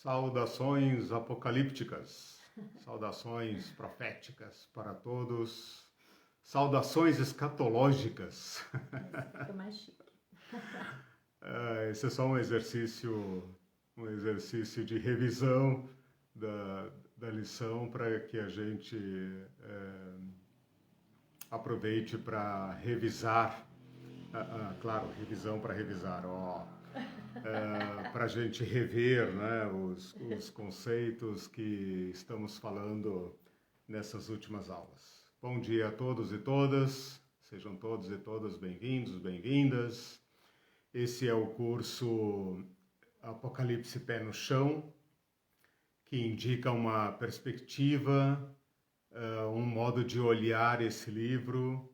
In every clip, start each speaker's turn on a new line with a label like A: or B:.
A: Saudações apocalípticas, saudações proféticas para todos, saudações escatológicas.
B: Fica mais chique.
A: Esse é só um exercício de revisão da lição para que a gente aproveite para revisar, claro, revisão para revisar, para a gente rever, né, os conceitos que estamos falando nessas últimas aulas. Bom dia a todos e todas, sejam todos e todas bem-vindos, bem-vindas. Esse é o curso Apocalipse Pé no Chão, que indica uma perspectiva, um modo de olhar esse livro,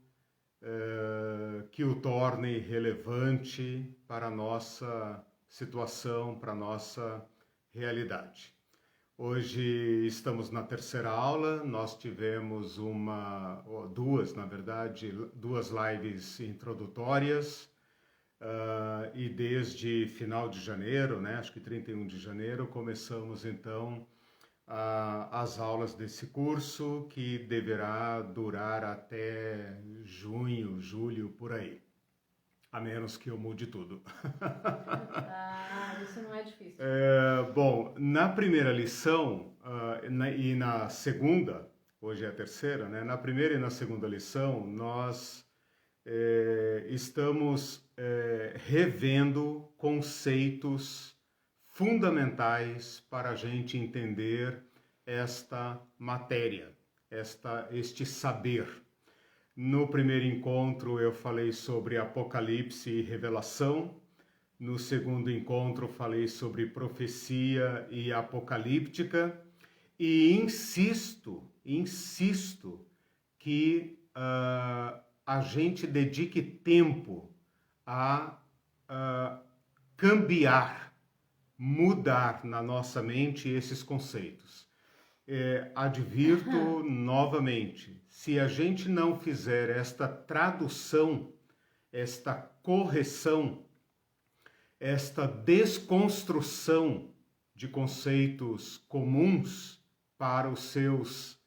A: que o torne relevante para a nossa situação, para a nossa realidade. Hoje estamos na terceira aula, nós tivemos duas lives introdutórias, e desde final de janeiro, né, acho que 31 de janeiro, começamos então as aulas desse curso, que deverá durar até junho, julho, por aí. A menos que eu mude tudo.
B: Isso não é difícil.
A: Bom, na primeira lição e na segunda, hoje é a terceira, né? Na primeira e na segunda lição, nós estamos revendo conceitos fundamentais para a gente entender esta matéria, este saber. No primeiro encontro eu falei sobre Apocalipse e Revelação. No segundo encontro falei sobre profecia e apocalíptica. E insisto que a gente dedique tempo a cambiar, mudar na nossa mente esses conceitos. Advirto novamente, se a gente não fizer esta tradução, esta correção, esta desconstrução de conceitos comuns para os seus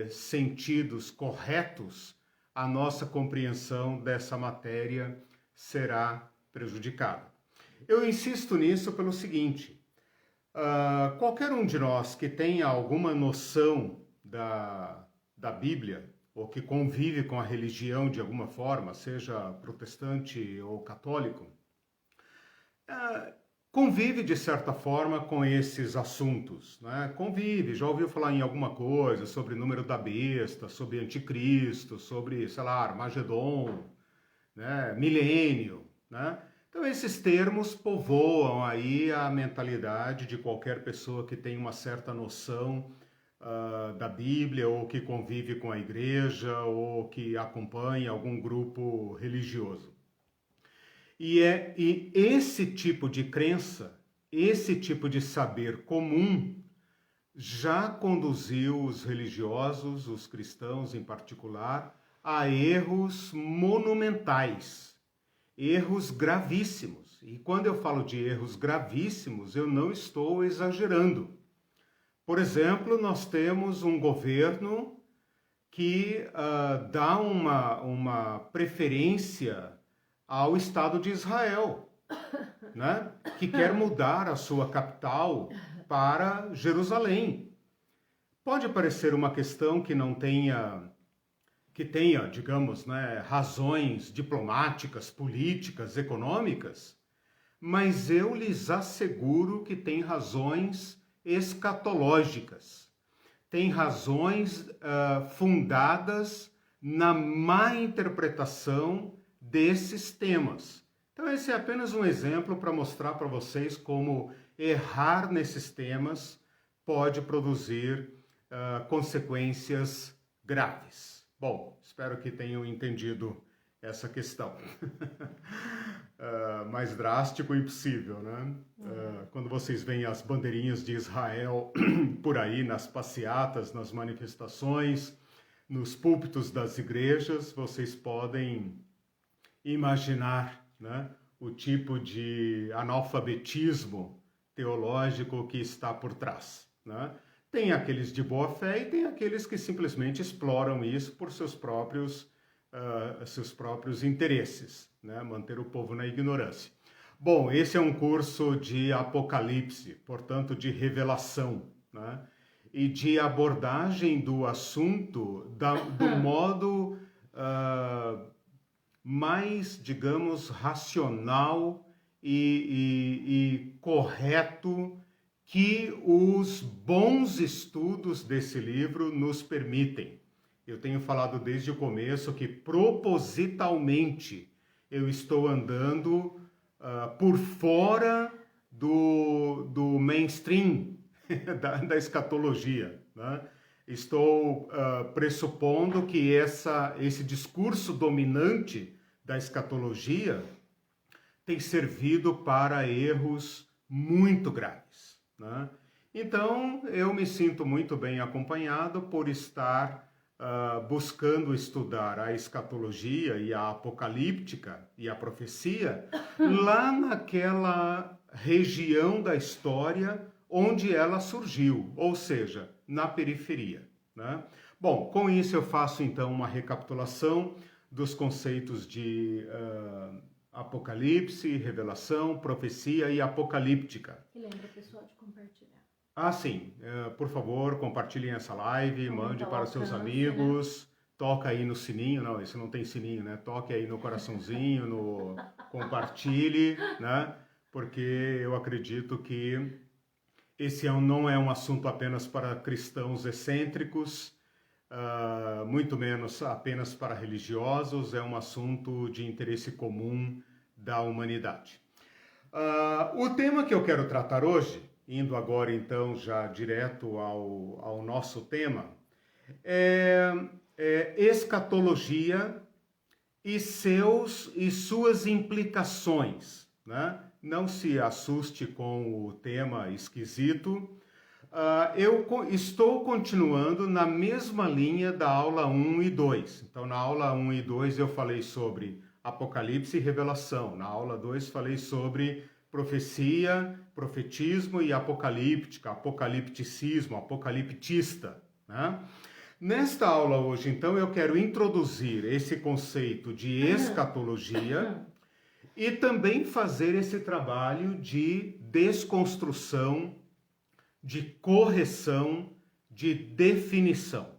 A: sentidos corretos, a nossa compreensão dessa matéria será prejudicada. Eu insisto nisso pelo seguinte: qualquer um de nós que tenha alguma noção da Bíblia, ou que convive com a religião de alguma forma, seja protestante ou católico, convive de certa forma com esses assuntos, né? Convive, já ouviu falar em alguma coisa sobre o número da besta, sobre anticristo, sobre, sei lá, Armagedon, né? Milênio, né? Então esses termos povoam aí a mentalidade de qualquer pessoa que tem uma certa noção da Bíblia, ou que convive com a igreja, ou que acompanha algum grupo religioso. E esse tipo de crença, esse tipo de saber comum, já conduziu os religiosos, os cristãos em particular, a erros monumentais, erros gravíssimos. E quando eu falo de erros gravíssimos, eu não estou exagerando. Por exemplo, nós temos um governo que dá uma preferência ao Estado de Israel, né? Que quer mudar a sua capital para Jerusalém. Pode parecer uma questão que tenha, digamos, né, razões diplomáticas, políticas, econômicas, mas eu lhes asseguro que tem razões escatológicas, tem razões fundadas na má interpretação desses temas. Então esse é apenas um exemplo para mostrar para vocês como errar nesses temas pode produzir consequências graves. Bom, espero que tenham entendido essa questão. Mais drástico e impossível, né? Quando vocês veem as bandeirinhas de Israel por aí, nas passeatas, nas manifestações, nos púlpitos das igrejas, vocês podem imaginar, né, o tipo de analfabetismo teológico que está por trás, né? Tem aqueles de boa fé e tem aqueles que simplesmente exploram isso por seus próprios interesses, né? Manter o povo na ignorância. Bom, esse é um curso de Apocalipse, portanto de revelação, né? E de abordagem do assunto do modo mais, digamos, racional e correto que os bons estudos desse livro nos permitem. Eu tenho falado desde o começo que propositalmente eu estou andando por fora do mainstream da escatologia, né? Estou pressupondo que esse discurso dominante da escatologia tem servido para erros muito graves, né? Então, eu me sinto muito bem acompanhado por estar buscando estudar a escatologia e a apocalíptica e a profecia lá naquela região da história onde ela surgiu, ou seja, na periferia, né? Bom, com isso eu faço então uma recapitulação dos conceitos de Apocalipse, revelação, profecia e apocalíptica.
B: E lembra, pessoal, de compartilhar.
A: Ah, sim. Por favor, compartilhem essa live, mande para seus amigos, né? Toca aí no sininho. Não, isso não tem sininho, né? Toque aí no coraçãozinho, no compartilhe, né? Porque eu acredito que esse não é um assunto apenas para cristãos excêntricos, muito menos apenas para religiosos, é um assunto de interesse comum da humanidade. O tema que eu quero tratar hoje, indo agora então já direto ao nosso tema, é escatologia e suas implicações, né? Não se assuste com o tema esquisito. Eu estou continuando na mesma linha da aula 1 e 2. Então, na aula 1 e 2 eu falei sobre Apocalipse e Revelação. Na aula 2 falei sobre profecia, profetismo e apocalíptica, apocalipticismo, apocaliptista, né? Nesta aula hoje, então, eu quero introduzir esse conceito de escatologia e também fazer esse trabalho de desconstrução, de correção, de definição.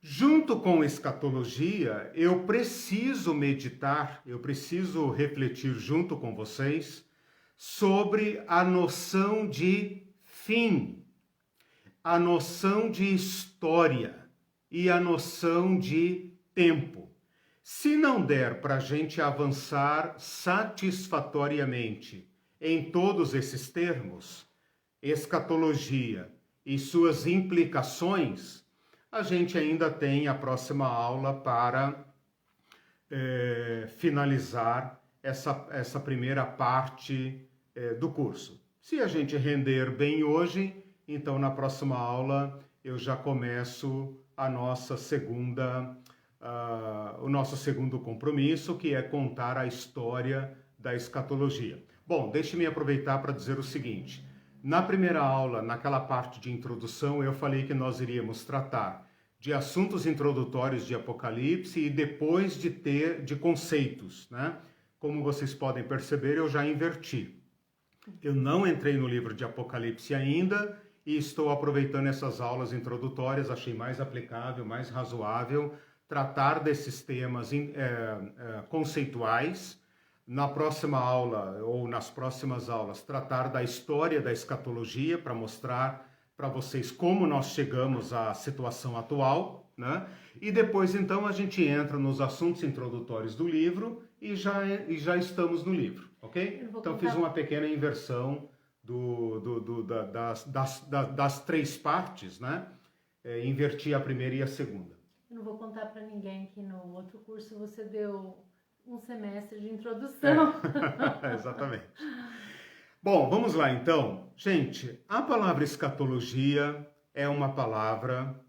A: Junto com escatologia, eu preciso meditar, eu preciso refletir junto com vocês sobre a noção de fim, a noção de história e a noção de tempo. Se não der para a gente avançar satisfatoriamente em todos esses termos, escatologia e suas implicações, a gente ainda tem a próxima aula para finalizar essa primeira parte do curso. Se a gente render bem hoje, então na próxima aula eu já começo o nosso segundo compromisso, que é contar a história da escatologia. Bom, deixe-me aproveitar para dizer o seguinte. Na primeira aula, naquela parte de introdução, eu falei que nós iríamos tratar de assuntos introdutórios de Apocalipse e depois de conceitos, né? Como vocês podem perceber, eu já inverti. Eu não entrei no livro de Apocalipse ainda e estou aproveitando essas aulas introdutórias, achei mais aplicável, mais razoável tratar desses temas conceituais. Na próxima aula, ou nas próximas aulas, tratar da história da escatologia, para mostrar para vocês como nós chegamos à situação atual, né? E depois, então, a gente entra nos assuntos introdutórios do livro e já estamos no livro, ok? Então, fiz uma pequena inversão das três partes, né? Inverti a primeira e a segunda.
B: Eu não vou contar para ninguém que no outro curso você deu um semestre de introdução.
A: Exatamente. Bom, vamos lá então. Gente, a palavra escatologia é uma palavra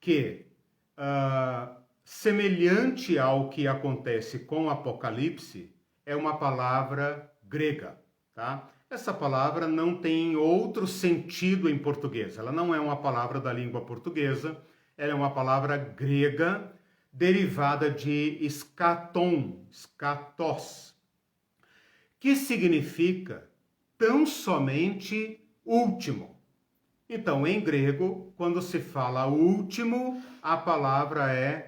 A: que, semelhante ao que acontece com Apocalipse, é uma palavra grega, tá? Essa palavra não tem outro sentido em português. Ela não é uma palavra da língua portuguesa, ela é uma palavra grega derivada de eschaton, skatos, que significa tão somente último. Então, em grego, quando se fala último, a palavra é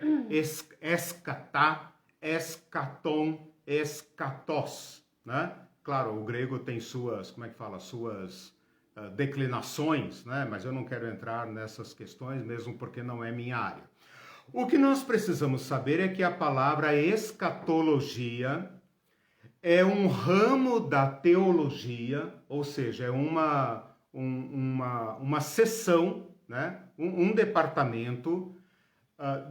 A: eskatá, eschaton, eschatos, né? Claro, o grego tem suas, suas declinações, né? Mas eu não quero entrar nessas questões, mesmo porque não é minha área. O que nós precisamos saber é que a palavra escatologia é um ramo da teologia, ou seja, é uma seção, né? um departamento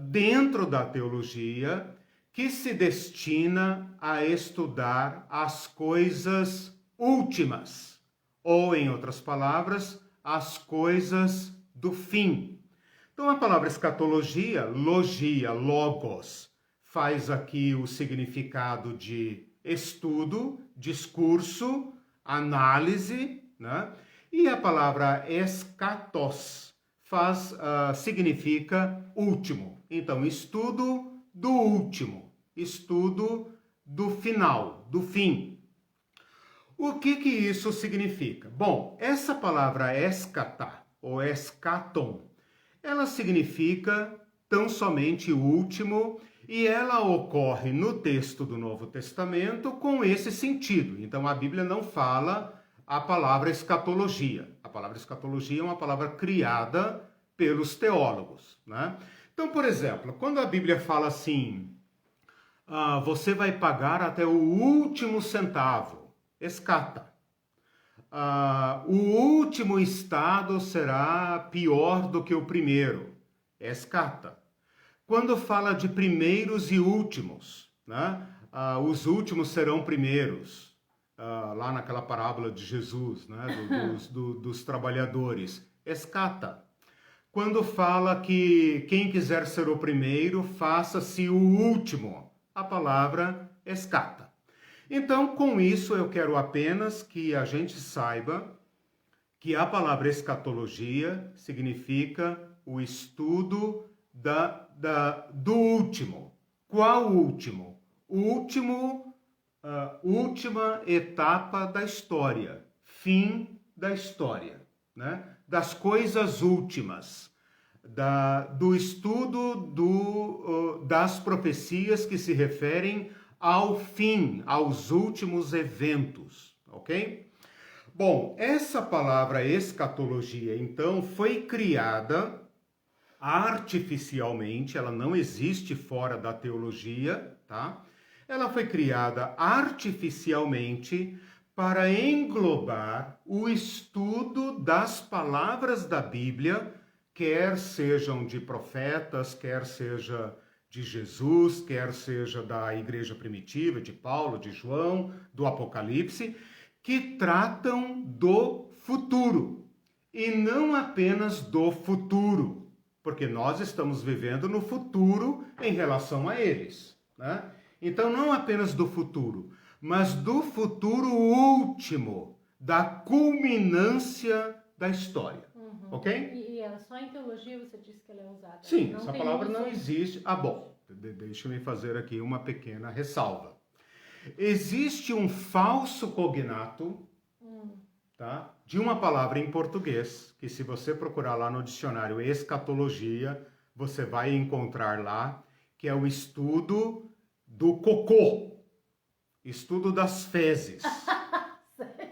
A: dentro da teologia que se destina a estudar as coisas últimas, ou, em outras palavras, as coisas do fim. Então, a palavra escatologia, logia, logos, faz aqui o significado de estudo, discurso, análise, né? E a palavra eschatos significa último. Então, estudo do último, estudo do final, do fim. O que isso significa? Bom, essa palavra escatá ou eschaton, ela significa tão somente último e ela ocorre no texto do Novo Testamento com esse sentido. Então a Bíblia não fala a palavra escatologia. A palavra escatologia é uma palavra criada pelos teólogos, né? Então, por exemplo, quando a Bíblia fala assim, você vai pagar até o último centavo, escata. O último estado será pior do que o primeiro, escata. Quando fala de primeiros e últimos, né? Os últimos serão primeiros, lá naquela parábola de Jesus, né? dos trabalhadores, escata. Quando fala que quem quiser ser o primeiro, faça-se o último, a palavra escata. Então, com isso, eu quero apenas que a gente saiba que a palavra escatologia significa o estudo do último. Qual último? O última etapa da história, fim da história, né? Das coisas últimas, do estudo das profecias que se referem ao fim, aos últimos eventos, ok? Bom, essa palavra escatologia, então, foi criada artificialmente, ela não existe fora da teologia, tá? Ela foi criada artificialmente para englobar o estudo das palavras da Bíblia, quer sejam de profetas, quer seja de Jesus, quer seja da igreja primitiva, de Paulo, de João, do Apocalipse, que tratam do futuro, e não apenas do futuro, porque nós estamos vivendo no futuro em relação a eles, né? Então, não apenas do futuro, mas do futuro último, da culminância da história, ok?
B: E ela só em teologia você disse que ela é usada?
A: Sim, essa palavra não existe. Bom, deixa-me fazer aqui uma pequena ressalva. Existe um falso cognato, tá, de uma palavra em português, que se você procurar lá no dicionário escatologia, você vai encontrar lá, que é o estudo do cocô, estudo das fezes,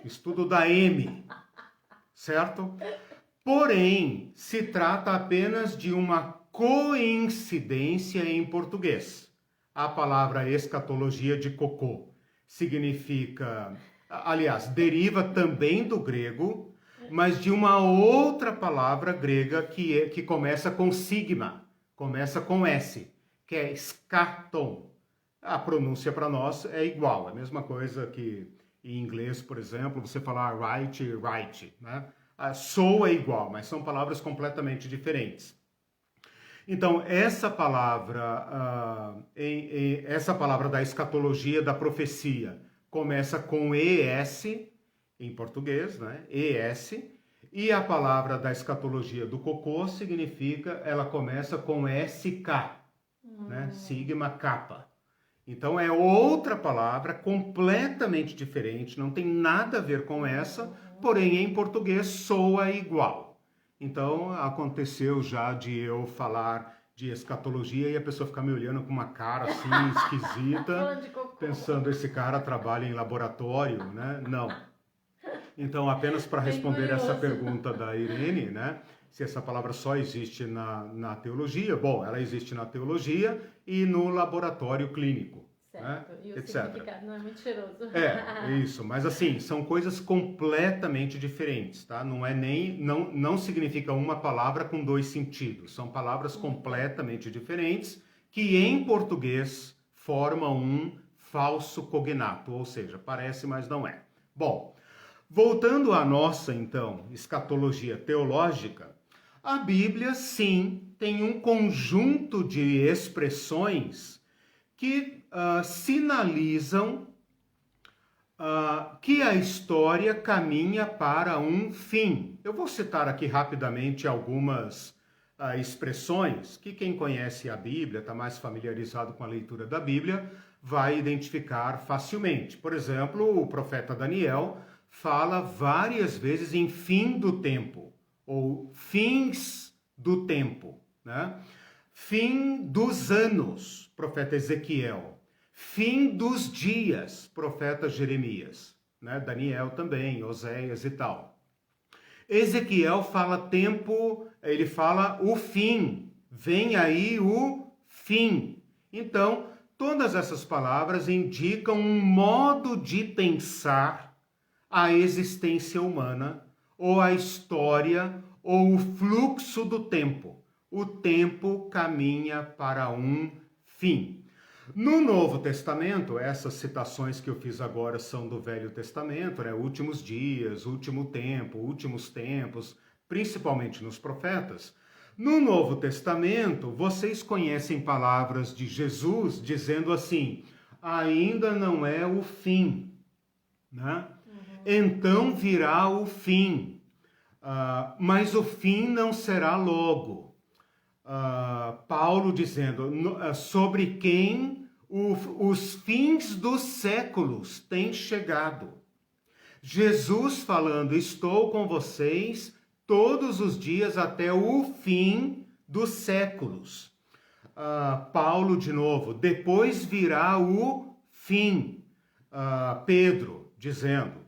A: estudo da M, certo? Porém, se trata apenas de uma coincidência em português. A palavra escatologia de cocô significa, aliás, deriva também do grego, mas de uma outra palavra grega que começa com sigma, começa com S, que é scaton. A pronúncia para nós é igual, é a mesma coisa que em inglês, por exemplo, você falar right, né? Soa igual, mas são palavras completamente diferentes. Então, essa palavra da escatologia, da profecia, começa com ES em português, né? ES, e a palavra da escatologia do cocô significa, ela começa com SK, né? Sigma kappa. Então é outra palavra completamente diferente, não tem nada a ver com essa, porém em português soa igual. Então aconteceu já de eu falar de escatologia e a pessoa ficar me olhando com uma cara assim esquisita, pensando, esse cara trabalha em laboratório, né? Não. Então, apenas para responder essa pergunta da Irene, né? Se essa palavra só existe na teologia, bom, ela existe na teologia e no laboratório clínico.
B: Certo,
A: né?
B: e o
A: etc.
B: significado não é muito cheiroso.
A: Isso, mas assim, são coisas completamente diferentes, tá? Não é nem, não significa uma palavra com dois sentidos, são palavras completamente diferentes que em português formam um falso cognato, ou seja, parece, mas não é. Bom, voltando à nossa, então, escatologia teológica, a Bíblia, sim, tem um conjunto de expressões que sinalizam que a história caminha para um fim. Eu vou citar aqui rapidamente algumas expressões que quem conhece a Bíblia, está mais familiarizado com a leitura da Bíblia, vai identificar facilmente. Por exemplo, o profeta Daniel fala várias vezes em fim do tempo, ou fins do tempo, né? Fim dos anos, profeta Ezequiel. Fim dos dias, profeta Jeremias, né? Daniel também, Oséias e tal. Ezequiel fala tempo, ele fala o fim, vem aí o fim. Então, todas essas palavras indicam um modo de pensar a existência humana, ou a história, ou o fluxo do tempo. O tempo caminha para um fim. No Novo Testamento, essas citações que eu fiz agora são do Velho Testamento, né? Últimos dias, último tempo, últimos tempos, principalmente nos profetas. No Novo Testamento, vocês conhecem palavras de Jesus dizendo assim: ainda não é o fim, né? Então virá o fim, mas o fim não será logo. Paulo dizendo sobre quem os fins dos séculos têm chegado. Jesus falando, estou com vocês todos os dias até o fim dos séculos. Paulo de novo, depois virá o fim. Pedro dizendo,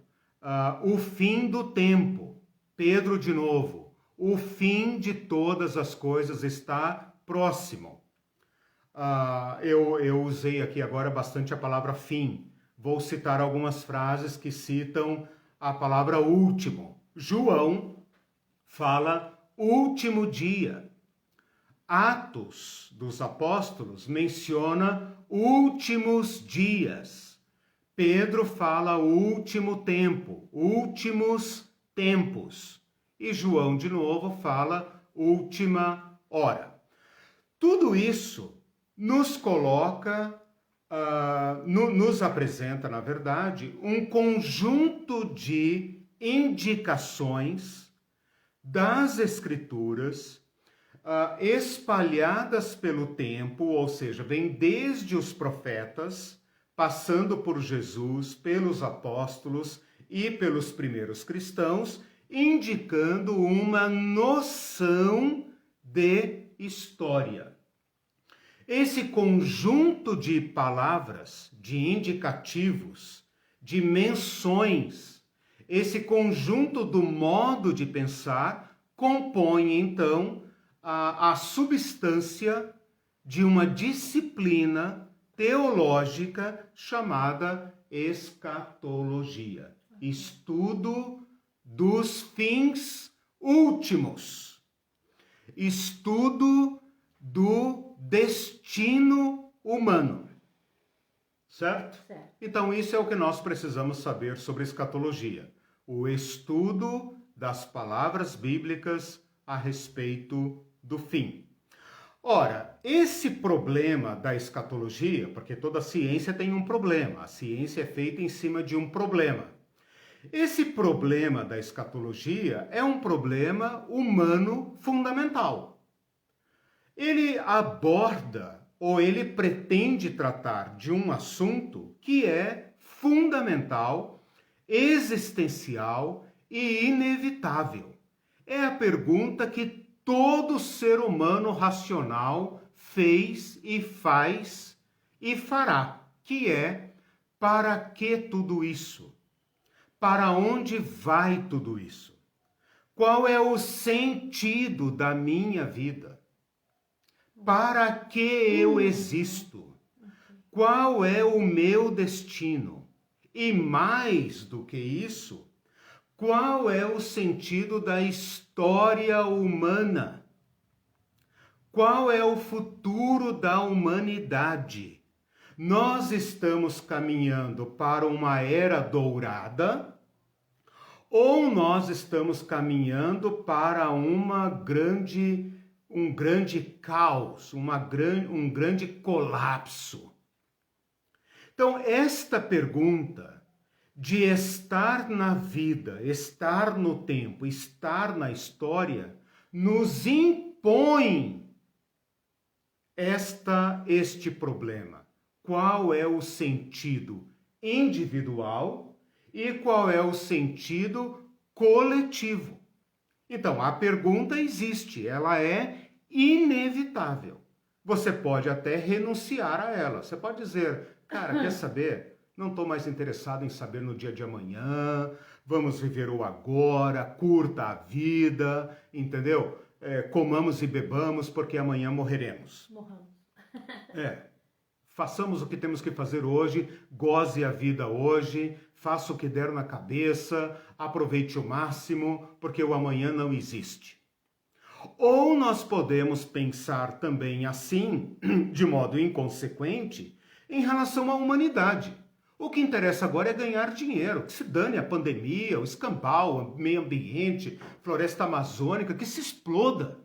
A: o fim do tempo. Pedro de novo, o fim de todas as coisas está próximo. Eu usei aqui agora bastante a palavra fim. Vou citar algumas frases que citam a palavra último. João fala último dia. Atos dos Apóstolos menciona últimos dias. Pedro fala último tempo, últimos tempos. E João, de novo, fala última hora. Tudo isso nos coloca, nos apresenta, na verdade, um conjunto de indicações das Escrituras espalhadas pelo tempo, ou seja, vem desde os profetas, passando por Jesus, pelos apóstolos e pelos primeiros cristãos, indicando uma noção de história. Esse conjunto de palavras, de indicativos, de menções, esse conjunto do modo de pensar, compõe então a substância de uma disciplina teológica chamada escatologia, estudo dos fins últimos, estudo do destino humano, certo? Então isso é o que nós precisamos saber sobre escatologia, o estudo das palavras bíblicas a respeito do fim. Ora, esse problema da escatologia, porque toda ciência tem um problema, a ciência é feita em cima de um problema. Esse problema da escatologia é um problema humano fundamental. Ele aborda ou ele pretende tratar de um assunto que é fundamental, existencial e inevitável. É a pergunta que todo ser humano racional fez e faz e fará, que é: para que tudo isso? Para onde vai tudo isso? Qual é o sentido da minha vida? Para que eu existo? Qual é o meu destino? E mais do que isso, qual é o sentido da história humana? Qual é o futuro da humanidade? Nós estamos caminhando para uma era dourada ou nós estamos caminhando para um grande caos, um grande colapso? Então, esta pergunta de estar na vida, estar no tempo, estar na história, nos impõe este problema. Qual é o sentido individual e qual é o sentido coletivo? Então, a pergunta existe, ela é inevitável. Você pode até renunciar a ela. Você pode dizer: cara, quer saber? Não estou mais interessado em saber no dia de amanhã, vamos viver o agora, curta a vida, entendeu? Comamos e bebamos porque amanhã morreremos.
B: Morramos.
A: Façamos o que temos que fazer hoje, goze a vida hoje, faça o que der na cabeça, aproveite o máximo, porque o amanhã não existe. Ou nós podemos pensar também assim, de modo inconsequente, em relação à humanidade. O que interessa agora é ganhar dinheiro, que se dane a pandemia, o escambau, o meio ambiente, floresta amazônica, que se exploda.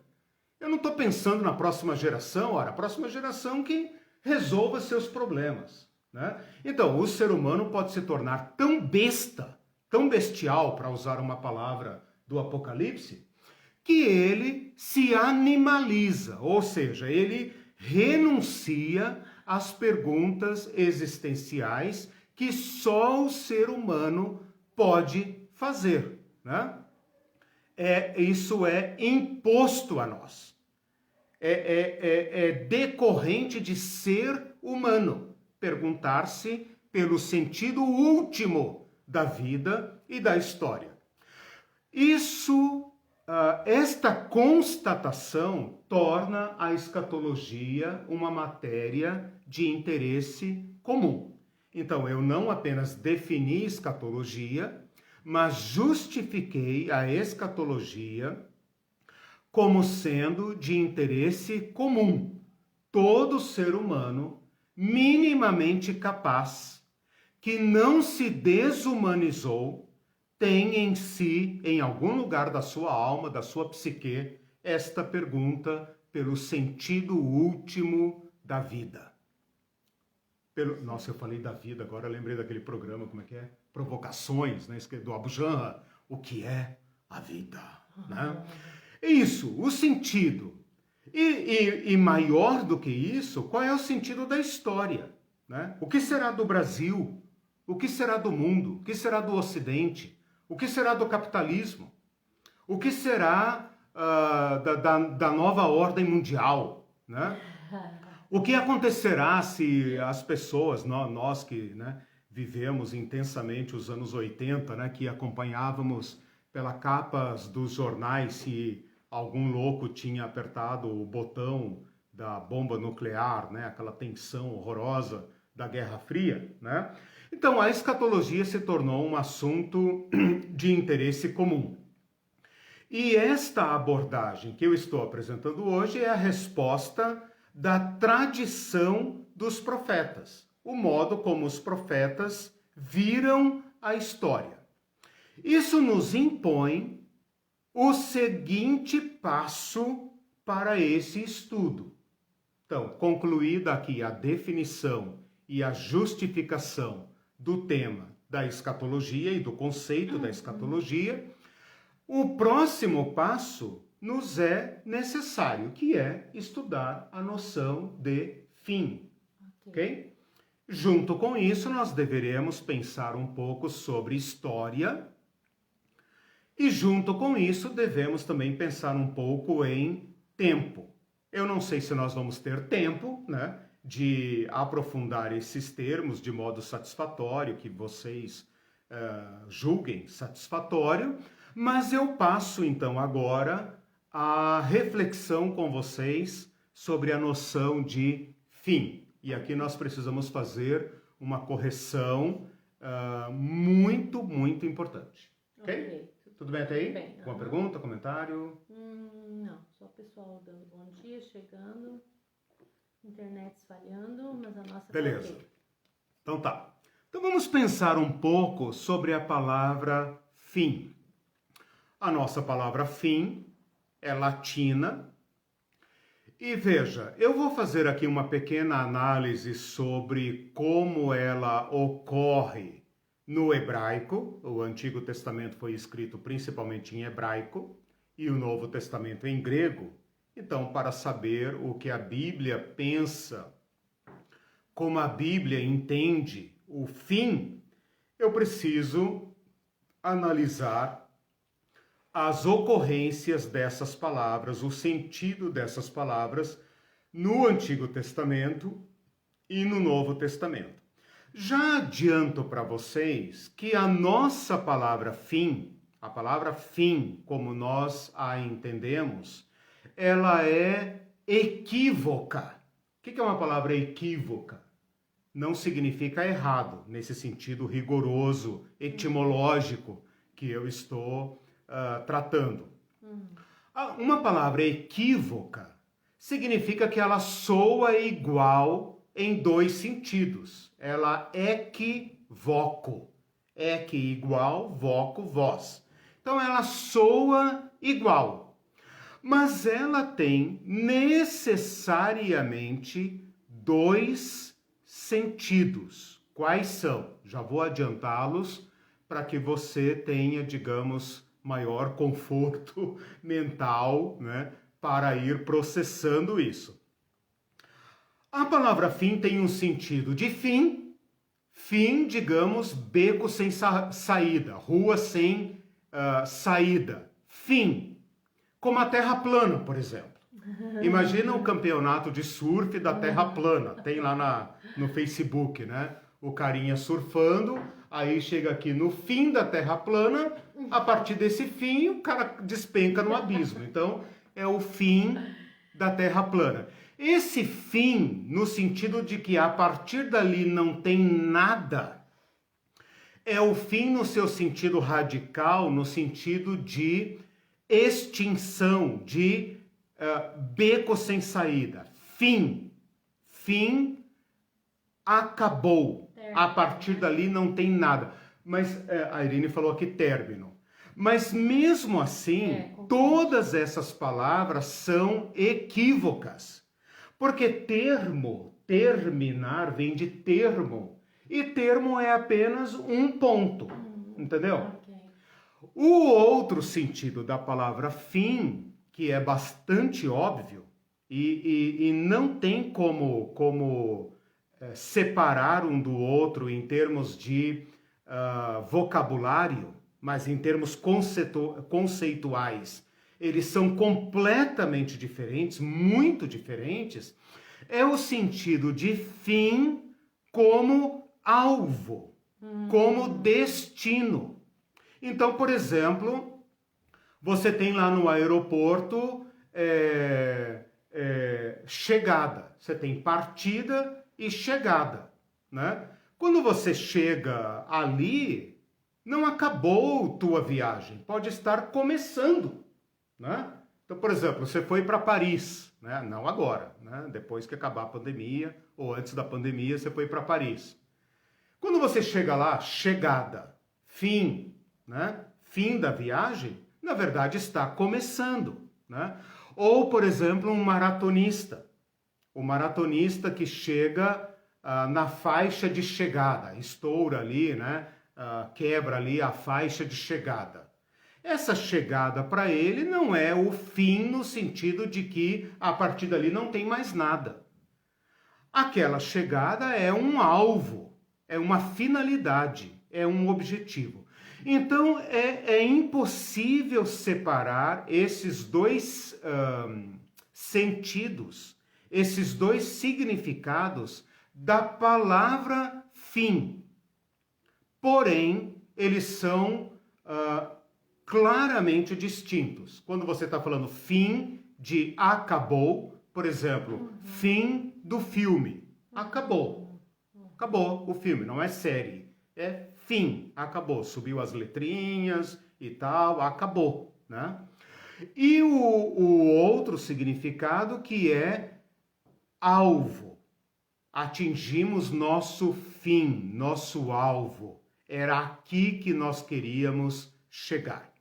A: Eu não estou pensando na próxima geração, a próxima geração que resolva seus problemas, né? Então, o ser humano pode se tornar tão besta, tão bestial, para usar uma palavra do Apocalipse, que ele se animaliza, ou seja, ele renuncia às perguntas existenciais que só o ser humano pode fazer, né? Isso é imposto a nós. É decorrente de ser humano perguntar-se pelo sentido último da vida e da história. Esta constatação torna a escatologia uma matéria de interesse comum. Então, eu não apenas defini escatologia, mas justifiquei a escatologia como sendo de interesse comum. Todo ser humano minimamente capaz, que não se desumanizou, tem em si, em algum lugar da sua alma, da sua psique, esta pergunta pelo sentido último da vida. Nossa, eu falei da vida, agora eu lembrei daquele programa, como é que é? Provocações, né? Do Abu Janra. O que é a vida? Né? É isso, o sentido. E maior do que isso, qual é o sentido da história? Né? O que será do Brasil? O que será do mundo? O que será do Ocidente? O que será do capitalismo? O que será da nova ordem mundial? Né? O que acontecerá se as pessoas, nós que, né, vivemos intensamente os anos 80, né, que acompanhávamos pelas capas dos jornais se algum louco tinha apertado o botão da bomba nuclear, né, aquela tensão horrorosa da Guerra Fria, né? Então, a escatologia se tornou um assunto de interesse comum. E esta abordagem que eu estou apresentando hoje é a resposta da tradição dos profetas, o modo como os profetas viram a história. Isso nos impõe o seguinte passo para esse estudo. Então, concluída aqui a definição e a justificação do tema da escatologia e do conceito da escatologia, o próximo passo nos é necessário, que é estudar a noção de fim, ok? Junto com isso, nós deveremos pensar um pouco sobre história e junto com isso devemos também pensar um pouco em tempo. Eu não sei se nós vamos ter tempo, né, de aprofundar esses termos de modo satisfatório, que vocês julguem satisfatório, mas eu passo então agora a reflexão com vocês sobre a noção de fim. E aqui nós precisamos fazer uma correção muito, muito importante. Ok? Tudo bem até aí?
B: Tudo bem.
A: Alguma pergunta, comentário?
B: Não, só o pessoal dando bom dia, chegando, internet falhando, mas a nossa...
A: Beleza.
B: Tá okay.
A: Então tá. Então vamos pensar um pouco sobre a palavra fim. A nossa palavra fim é latina. E veja, eu vou fazer aqui uma pequena análise sobre como ela ocorre no hebraico. O Antigo Testamento foi escrito principalmente em hebraico e o Novo Testamento em grego. Então, para saber o que a Bíblia pensa, como a Bíblia entende o fim, eu preciso analisar as ocorrências dessas palavras, o sentido dessas palavras no Antigo Testamento e no Novo Testamento. Já adianto para vocês que a nossa palavra fim, a palavra fim, como nós a entendemos, ela é equívoca. O que é uma palavra equívoca? Não significa errado, nesse sentido rigoroso, etimológico que eu estou tratando. Uma palavra equívoca significa que ela soa igual em dois sentidos. Ela equivoco. Equi igual, voco, voz. Então ela soa igual. Mas ela tem necessariamente dois sentidos. Quais são? Já vou adiantá-los para que você tenha, digamos, maior conforto mental, né, para ir processando isso. A palavra fim tem um sentido de fim, digamos, beco sem saída, rua sem saída, fim, como a Terra plana, por exemplo. Imagina um campeonato de surf da Terra plana, tem lá no Facebook, né? O carinha surfando, aí chega aqui no fim da Terra plana, a partir desse fim o cara despenca no abismo. Então é o fim da Terra plana. Esse fim, no sentido de que a partir dali não tem nada, é o fim no seu sentido radical, no sentido de extinção, de beco sem saída. Fim, acabou. A partir dali não tem nada. Mas a Irene falou aqui término. Mas mesmo assim, todas essas palavras são equívocas. Porque terminar, vem de termo. E termo é apenas um ponto. Entendeu?
B: Okay.
A: O outro sentido da palavra fim, que é bastante óbvio, e não tem como separar um do outro em termos de vocabulário, mas em termos conceituais, eles são completamente diferentes, muito diferentes, é o sentido de fim como alvo, como destino. Então, por exemplo, você tem lá no aeroporto chegada, você tem partida e chegada, né? Quando você chega ali, não acabou tua viagem, pode estar começando, né? Então, por exemplo, você foi para Paris, né? Não agora, né? Depois que acabar a pandemia ou antes da pandemia, você foi para Paris. Quando você chega lá, chegada, fim, né? Fim da viagem, na verdade está começando, né? Ou, por exemplo, um maratonista. O maratonista que chega na faixa de chegada, estoura ali, né? quebra ali a faixa de chegada. Essa chegada para ele não é o fim no sentido de que a partir dali não tem mais nada. Aquela chegada é um alvo, é uma finalidade, é um objetivo. Então é impossível separar esses dois sentidos, esses dois significados da palavra fim. Porém, eles são claramente distintos. Quando você está falando fim de acabou, por exemplo, fim do filme. Acabou. Acabou o filme, não é série. É fim, acabou. Subiu as letrinhas e tal, acabou, né? E o outro significado que é alvo. Atingimos nosso fim, nosso alvo. Era aqui que nós queríamos chegar.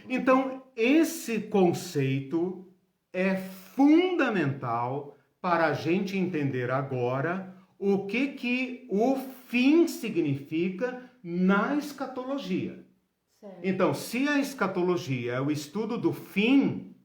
A: Então, esse conceito é fundamental para a gente entender agora o que o fim significa na escatologia.
B: Certo.
A: Então, se a escatologia é o estudo do fim,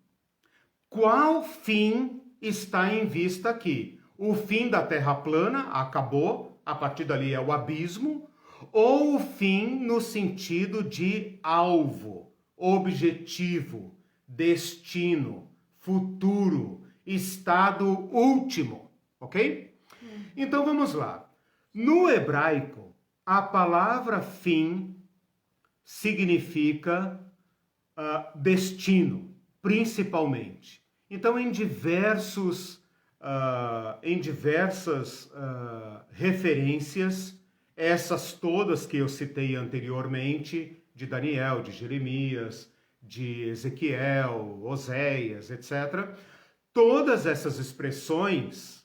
A: qual fim está em vista aqui? O fim da Terra plana acabou, a partir dali é o abismo, ou o fim no sentido de alvo, objetivo, destino, futuro, estado último, ok? Então vamos lá. No hebraico, a palavra fim significa destino, principalmente. Então, em diversas referências, essas todas que eu citei anteriormente, de Daniel, de Jeremias, de Ezequiel, Oséias, etc., todas essas expressões,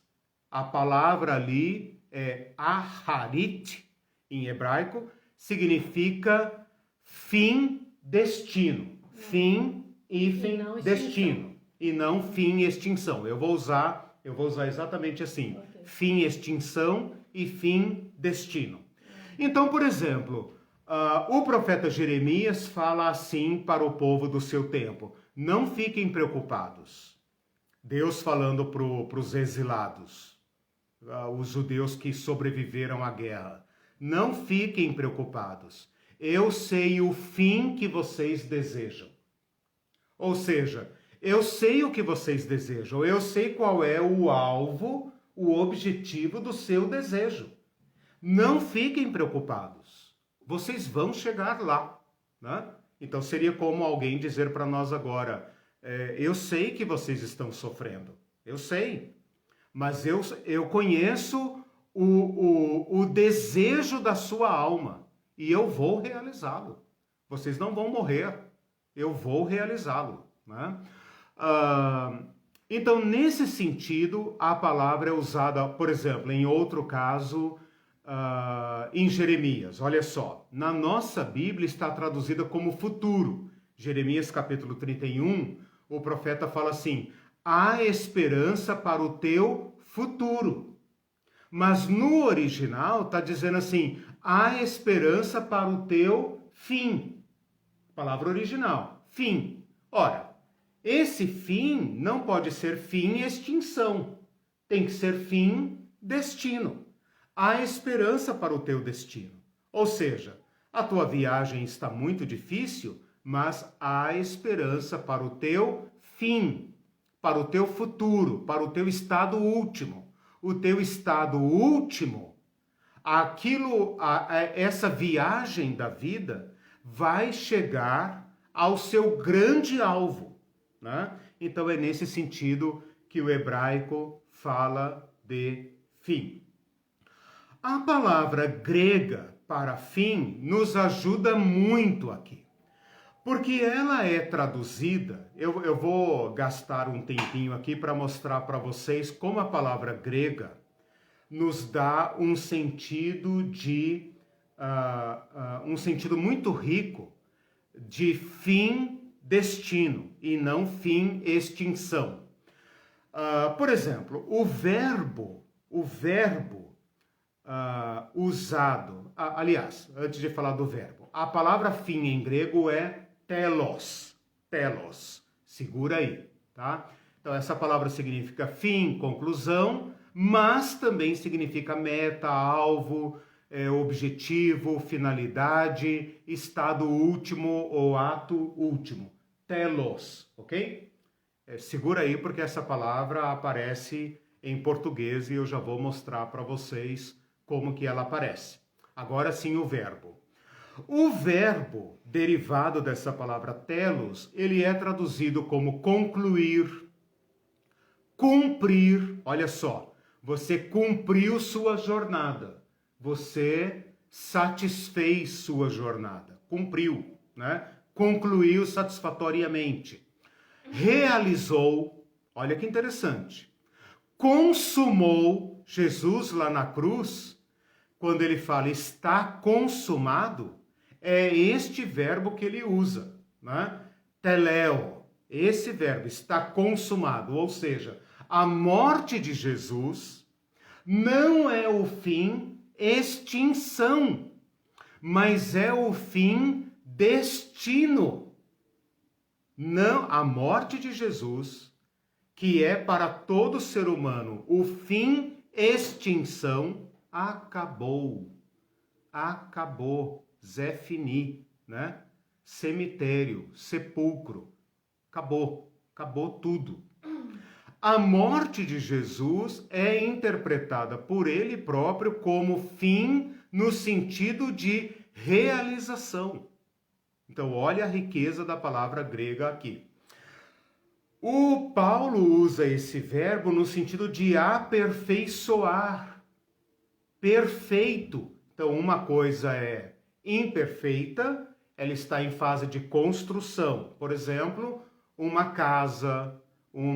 A: a palavra ali é aharit, em hebraico, significa fim, destino. Fim, hífen, destino. E não fim, extinção. Eu vou usar exatamente assim. Okay. Fim, extinção e fim, destino. Então, por exemplo, o profeta Jeremias fala assim para o povo do seu tempo: não fiquem preocupados. Deus falando para os exilados, os judeus que sobreviveram à guerra. Não fiquem preocupados. Eu sei o fim que vocês desejam. Ou seja, eu sei o que vocês desejam. Eu sei qual é o alvo, o objetivo do seu desejo. Não fiquem preocupados. Vocês vão chegar lá, né? Então seria como alguém dizer para nós agora: eu sei que vocês estão sofrendo. Eu sei. Mas eu conheço o desejo da sua alma. E eu vou realizá-lo. Vocês não vão morrer. Eu vou realizá-lo, né? Então, nesse sentido, a palavra é usada, por exemplo, em outro caso, em Jeremias. Olha só, na nossa Bíblia está traduzida como futuro. Jeremias capítulo 31, o profeta fala assim: há esperança para o teu futuro. Mas no original está dizendo assim: há esperança para o teu fim. Palavra original, fim. Ora, esse fim não pode ser fim e extinção. Tem que ser fim, destino. Há esperança para o teu destino. Ou seja, a tua viagem está muito difícil, mas há esperança para o teu fim, para o teu futuro, para o teu estado último. O teu estado último, essa viagem da vida vai chegar ao seu grande alvo, né? Então é nesse sentido que o hebraico fala de fim. A palavra grega para fim nos ajuda muito aqui, porque ela é traduzida. Eu vou gastar um tempinho aqui para mostrar para vocês como a palavra grega nos dá um sentido um sentido muito rico de fim, destino e não fim, extinção. Por exemplo, o verbo usado. Aliás, antes de falar do verbo, a palavra fim em grego é telos. Telos. Segura aí, tá? Então, essa palavra significa fim, conclusão, mas também significa meta, alvo, objetivo, finalidade, estado último ou ato último. Telos, ok? Segura aí porque essa palavra aparece em português e eu já vou mostrar para vocês como que ela aparece. Agora sim o verbo. O verbo derivado dessa palavra telos, ele é traduzido como concluir, cumprir. Olha só, você cumpriu sua jornada, você satisfez sua jornada, cumpriu, né? Concluiu satisfatoriamente. Realizou, olha que interessante, consumou. Jesus lá na cruz, quando ele fala está consumado, é este verbo que ele usa, né? Teleo, esse verbo está consumado, ou seja, a morte de Jesus não é o fim, extinção, mas é o fim, destino. Não, a morte de Jesus, que é para todo ser humano o fim, extinção, acabou. Acabou. Zé fini, né? Cemitério, sepulcro. Acabou. Acabou tudo. A morte de Jesus é interpretada por ele próprio como fim no sentido de realização. Então, olha a riqueza da palavra grega aqui. O Paulo usa esse verbo no sentido de aperfeiçoar, perfeito. Então, uma coisa é imperfeita, ela está em fase de construção. Por exemplo, uma casa, um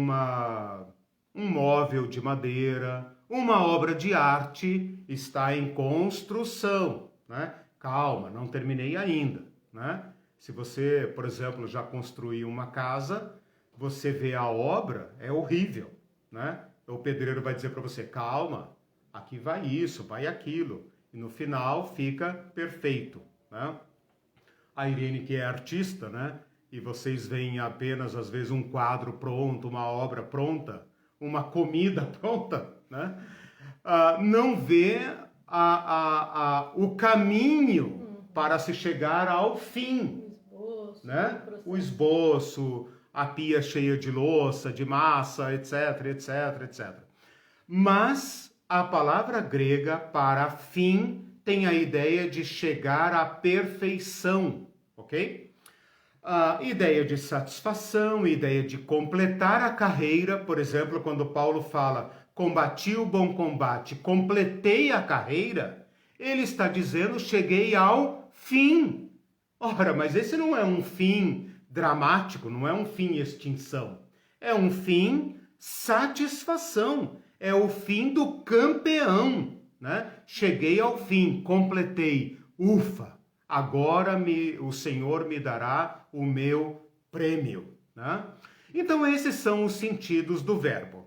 A: móvel de madeira, uma obra de arte está em construção, né? Calma, não terminei ainda, né? Se você, por exemplo, já construiu uma casa, você vê a obra, é horrível, né? O pedreiro vai dizer para você, calma, aqui vai isso, vai aquilo. E no final fica perfeito, né? A Irene, que é artista, né? E vocês veem apenas, às vezes, um quadro pronto, uma obra pronta, uma comida pronta, né? Não vê o caminho para se chegar ao fim, né? O esboço, a pia cheia de louça, de massa, etc, etc, etc. Mas a palavra grega para fim tem a ideia de chegar à perfeição, ok? Ideia de satisfação, ideia de completar a carreira. Por exemplo, quando Paulo fala combati o bom combate, completei a carreira, ele está dizendo cheguei ao fim. Ora, mas esse não é um fim dramático, não é um fim extinção. É um fim satisfação. É o fim do campeão, né? Cheguei ao fim, completei. Ufa, agora o Senhor me dará o meu prêmio, né? Então esses são os sentidos do verbo.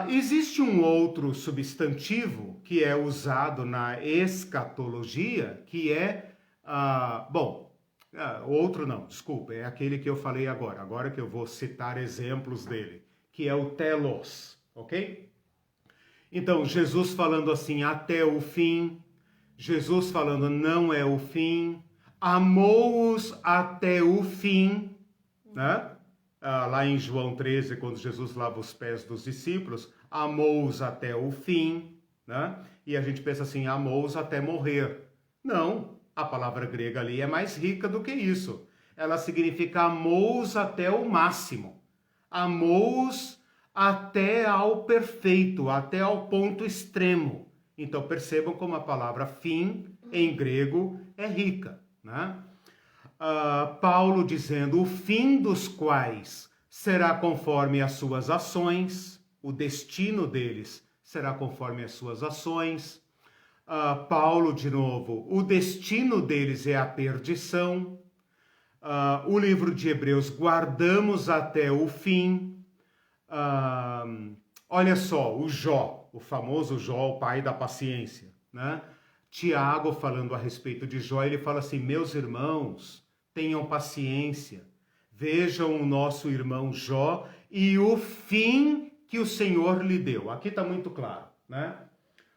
A: Existe um outro substantivo que é usado na escatologia, que é, outro não, desculpa, é aquele que eu falei agora que eu vou citar exemplos dele, que é o telos, ok? Então, Jesus falando assim, até o fim, Jesus falando, não é o fim, amou-os até o fim, né? Lá em João 13, quando Jesus lava os pés dos discípulos, amou-os até o fim, né? E a gente pensa assim, amou-os até morrer. Não, a palavra grega ali é mais rica do que isso. Ela significa amou-os até o máximo, amou-os até ao perfeito, até ao ponto extremo. Então percebam como a palavra fim, em grego, é rica, né? Paulo dizendo, o fim dos quais será conforme as suas ações, o destino deles será conforme as suas ações. Paulo, de novo, o destino deles é a perdição. O livro de Hebreus, guardamos até o fim. Olha só, o Jó, o famoso Jó, o pai da paciência, né? Tiago, falando a respeito de Jó, ele fala assim: meus irmãos, tenham paciência, vejam o nosso irmão Jó e o fim que o Senhor lhe deu. Aqui está muito claro, né?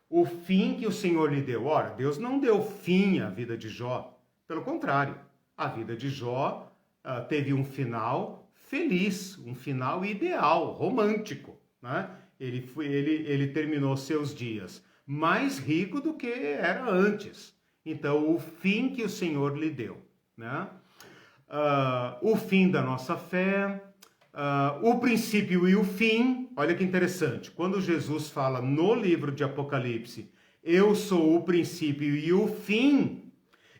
A: O fim que o Senhor lhe deu. Ora, Deus não deu fim à vida de Jó. Pelo contrário, a vida de Jó teve um final feliz, um final ideal, romântico, né? Ele terminou seus dias mais rico do que era antes. Então, o fim que o Senhor lhe deu, né? O fim da nossa fé, o princípio e o fim. Olha que interessante, quando Jesus fala no livro de Apocalipse, eu sou o princípio e o fim,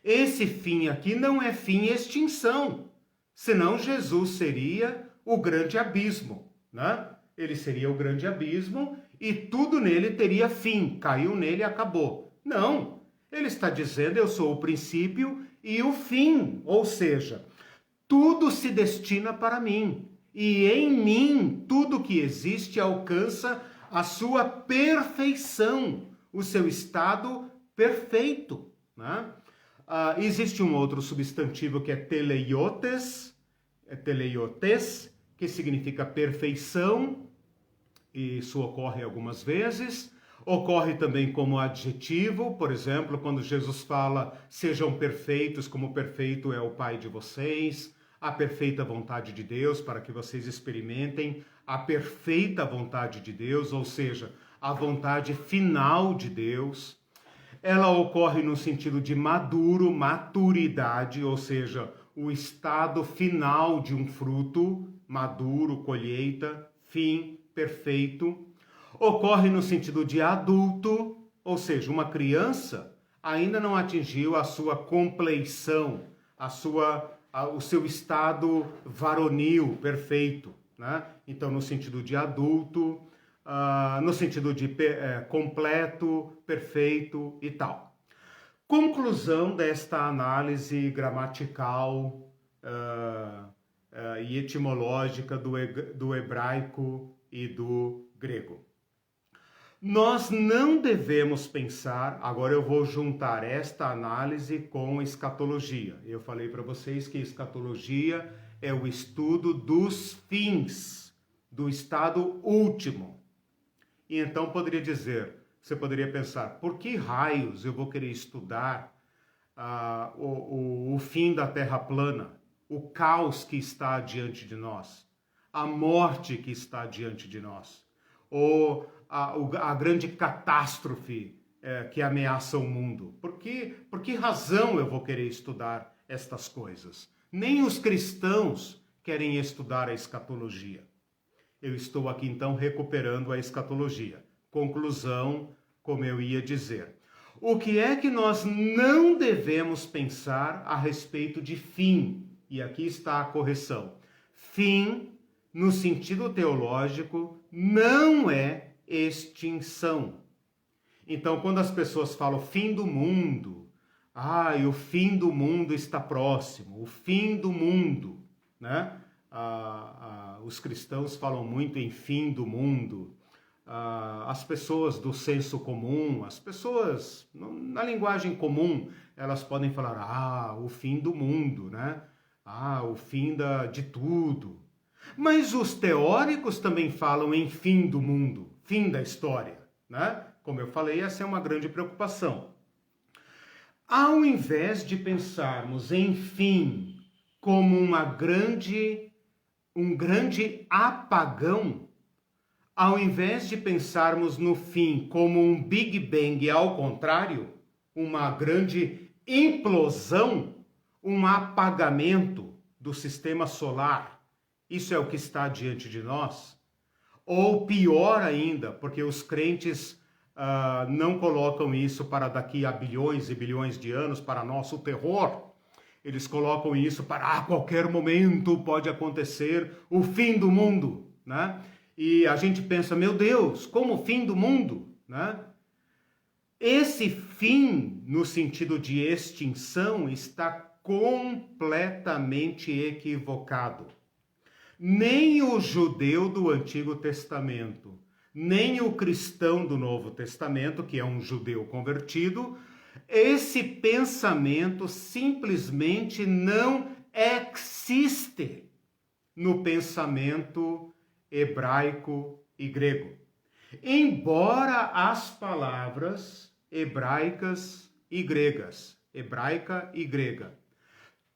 A: esse fim aqui não é fim e extinção, senão Jesus seria o grande abismo, né? Ele seria o grande abismo e tudo nele teria fim, caiu nele e acabou. Não, ele está dizendo eu sou o princípio e o fim, ou seja, tudo se destina para mim. E em mim, tudo que existe alcança a sua perfeição, o seu estado perfeito, né? Existe um outro substantivo que é teleiotes, que significa perfeição, e isso ocorre algumas vezes. Ocorre também como adjetivo, por exemplo, quando Jesus fala, sejam perfeitos como perfeito é o Pai de vocês, a perfeita vontade de Deus para que vocês experimentem a perfeita vontade de Deus, ou seja, a vontade final de Deus. Ela ocorre no sentido de maduro, maturidade, ou seja, o estado final de um fruto, maduro, colheita, fim, perfeito. Ocorre no sentido de adulto, ou seja, uma criança ainda não atingiu a sua compleição, o seu estado varonil, perfeito, né? Então, no sentido de adulto, no sentido de completo, perfeito e tal. Conclusão desta análise gramatical e etimológica do hebraico e do grego. Nós não devemos pensar, agora eu vou juntar esta análise com escatologia. Eu falei para vocês que escatologia é o estudo dos fins, do estado último. E então você poderia pensar, por que raios eu vou querer estudar o fim da Terra plana, o caos que está diante de nós, a morte que está diante de nós, ou a grande catástrofe que ameaça o mundo? Por que razão eu vou querer estudar estas coisas? Nem os cristãos querem estudar a escatologia. Eu estou aqui então recuperando a escatologia. Conclusão, como eu ia dizer. O que é que nós não devemos pensar a respeito de fim? E aqui está a correção. Fim, no sentido teológico, não é extinção. Então, quando as pessoas falam fim do mundo, o fim do mundo está próximo, o fim do mundo, né? Os cristãos falam muito em fim do mundo. As pessoas do senso comum, as pessoas na linguagem comum, elas podem falar, o fim do mundo, né? O fim de tudo. Mas os teóricos também falam em fim do mundo, fim da história, né? Como eu falei, essa é uma grande preocupação. Ao invés de pensarmos em fim como um grande apagão, ao invés de pensarmos no fim como um Big Bang, ao contrário, uma grande implosão, um apagamento do sistema solar, isso é o que está diante de nós. Ou pior ainda, porque os crentes não colocam isso para daqui a bilhões e bilhões de anos, para nosso terror. Eles colocam isso para a qualquer momento pode acontecer o fim do mundo, né? E a gente pensa, meu Deus, como o fim do mundo, né? Esse fim, no sentido de extinção, está completamente equivocado. Nem o judeu do Antigo Testamento, nem o cristão do Novo Testamento, que é um judeu convertido, esse pensamento simplesmente não existe no pensamento hebraico e grego. Embora as palavras hebraicas e gregas, hebraica e grega,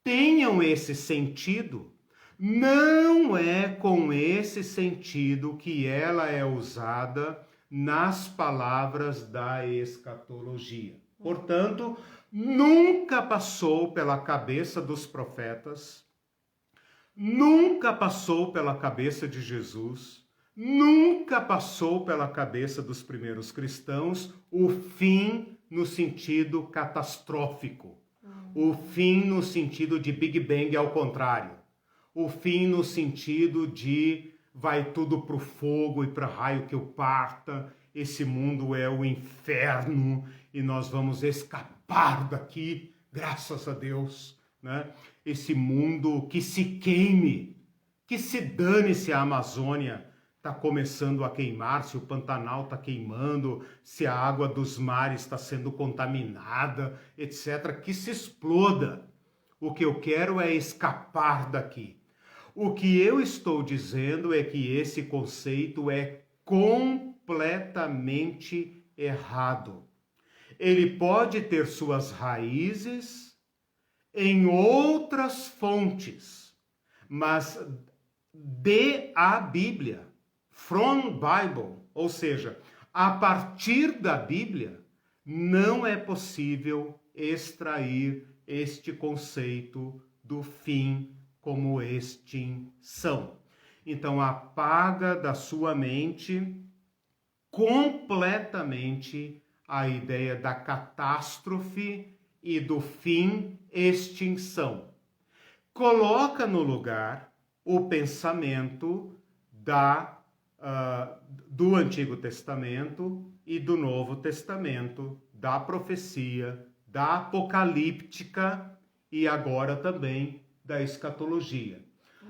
A: tenham esse sentido, não é com esse sentido que ela é usada nas palavras da escatologia. Portanto, nunca passou pela cabeça dos profetas, nunca passou pela cabeça de Jesus, nunca passou pela cabeça dos primeiros cristãos o fim no sentido catastrófico, o fim no sentido de Big Bang ao contrário, o fim no sentido de vai tudo para o fogo e para raio que o parta, esse mundo é o inferno e nós vamos escapar daqui, graças a Deus, né? Esse mundo que se queime, que se dane se a Amazônia está começando a queimar, se o Pantanal está queimando, se a água dos mares está sendo contaminada, etc. Que se exploda. O que eu quero é escapar daqui. O que eu estou dizendo é que esse conceito é completamente errado. Ele pode ter suas raízes em outras fontes, mas de a Bíblia, from Bible, ou seja, a partir da Bíblia, não é possível extrair este conceito do fim como extinção. Então, apaga da sua mente completamente a ideia da catástrofe e do fim, extinção. Coloca no lugar o pensamento do Antigo Testamento e do Novo Testamento, da profecia, da apocalíptica e agora também da escatologia.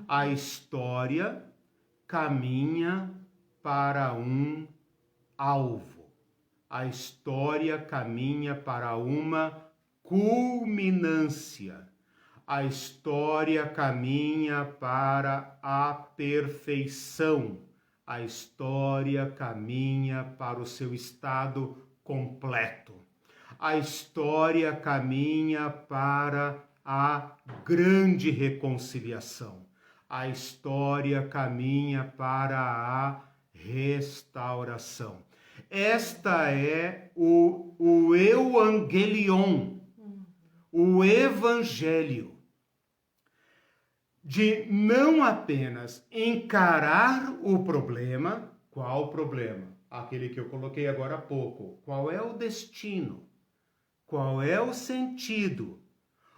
A: A história caminha para um alvo. A história caminha para uma culminância. A história caminha para a perfeição. A história caminha para o seu estado completo. A história caminha para a grande reconciliação. A história caminha para a restauração. Esta é o Evangelion, o Evangelho, de não apenas encarar o problema. Qual problema? Aquele que eu coloquei agora há pouco. Qual é o destino? Qual é o sentido?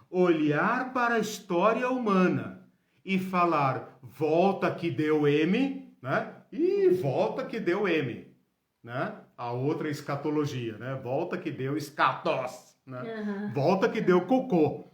A: Olhar para a história humana e falar, volta que deu M, né? E volta que deu M, né? A outra escatologia, né? Volta que deu escatos, né? Volta que deu cocô.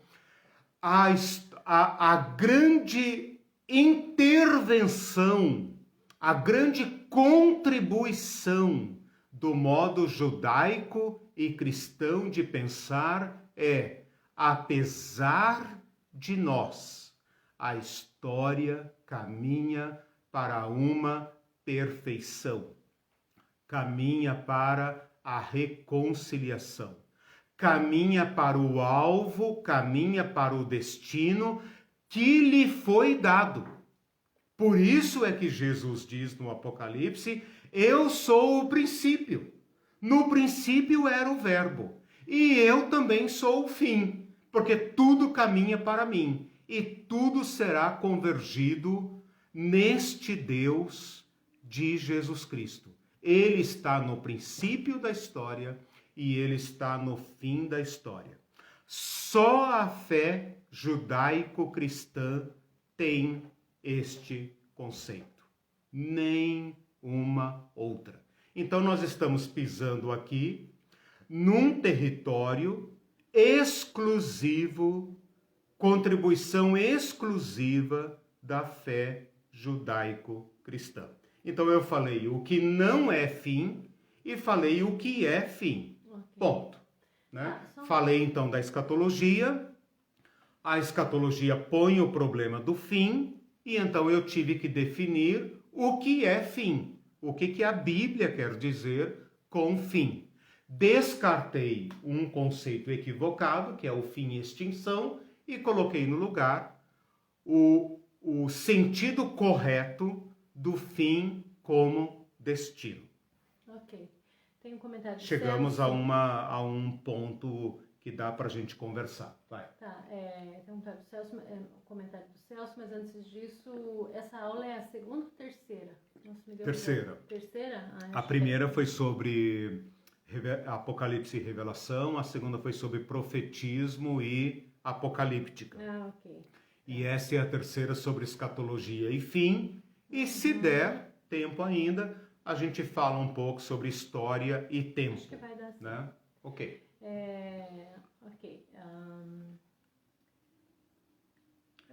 A: A grande intervenção, a grande contribuição do modo judaico e cristão de pensar é, apesar de nós, a história caminha para uma perfeição, caminha para a reconciliação, caminha para o alvo, caminha para o destino que lhe foi dado. Por isso é que Jesus diz no Apocalipse, eu sou o princípio. No princípio era o verbo. E eu também sou o fim, porque tudo caminha para mim. E tudo será convergido neste Deus de Jesus Cristo. Ele está no princípio da história e ele está no fim da história. Só a fé judaico-cristã tem este conceito. Nem uma outra. Então nós estamos pisando aqui num território exclusivo, contribuição exclusiva da fé judaico-cristã. Então eu falei o que não é fim e falei o que é fim.
B: Ok.
A: Ponto. Né?
B: Ah, só-
A: Falei então da escatologia. A escatologia põe o problema do fim e então eu tive que definir o que é fim. O que a Bíblia quer dizer com fim. Descartei um conceito equivocado, que é o fim e extinção, e coloquei no lugar o sentido correto do fim como destino.
B: Ok. Tem um comentário do
A: Chegamos
B: Celso.
A: a um ponto que dá para a gente conversar. Vai.
B: Tá, tem um comentário do Celso, mas antes disso, essa aula é a segunda ou terceira? Nossa, me deu
A: Terceira.
B: Terceira?
A: A primeira foi sobre Apocalipse e Revelação, a segunda foi sobre profetismo e apocalíptica.
B: Ah, ok.
A: E essa é a terceira sobre escatologia e fim. E se der tempo ainda, a gente fala um pouco sobre história e tempo.
B: Acho que vai dar certo.
A: Né? Ok.
B: Ok.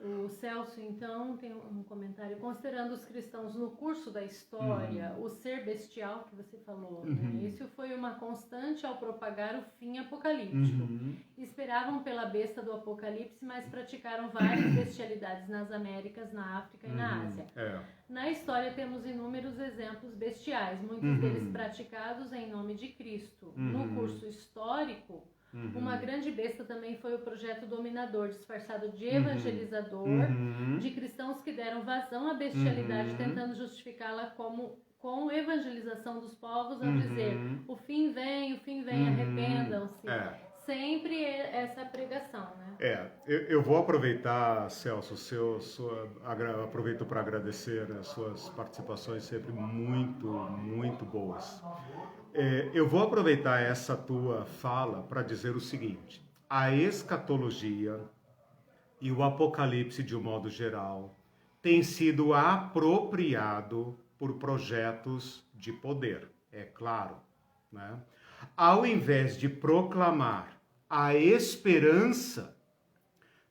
B: O Celso, então, tem um comentário. Considerando os cristãos no curso da história, o ser bestial que você falou, né? Isso foi uma constante ao propagar o fim apocalíptico. Esperavam pela besta do Apocalipse, mas praticaram várias bestialidades nas Américas, na África e na Ásia. Na história temos inúmeros exemplos bestiais, muitos deles praticados em nome de Cristo. No curso histórico, uma grande besta também foi o projeto dominador, disfarçado de evangelizador, de cristãos que deram vazão à bestialidade, tentando justificá-la com evangelização dos povos, ao dizer, o fim vem, arrependam-se. Sempre essa pregação, né?
A: Eu vou aproveitar, Celso, aproveito para agradecer as suas participações sempre muito, muito boas. Eu vou aproveitar essa tua fala para dizer o seguinte: a escatologia e o apocalipse, de um modo geral, tem sido apropriado por projetos de poder, é claro, né? Ao invés de proclamar a esperança,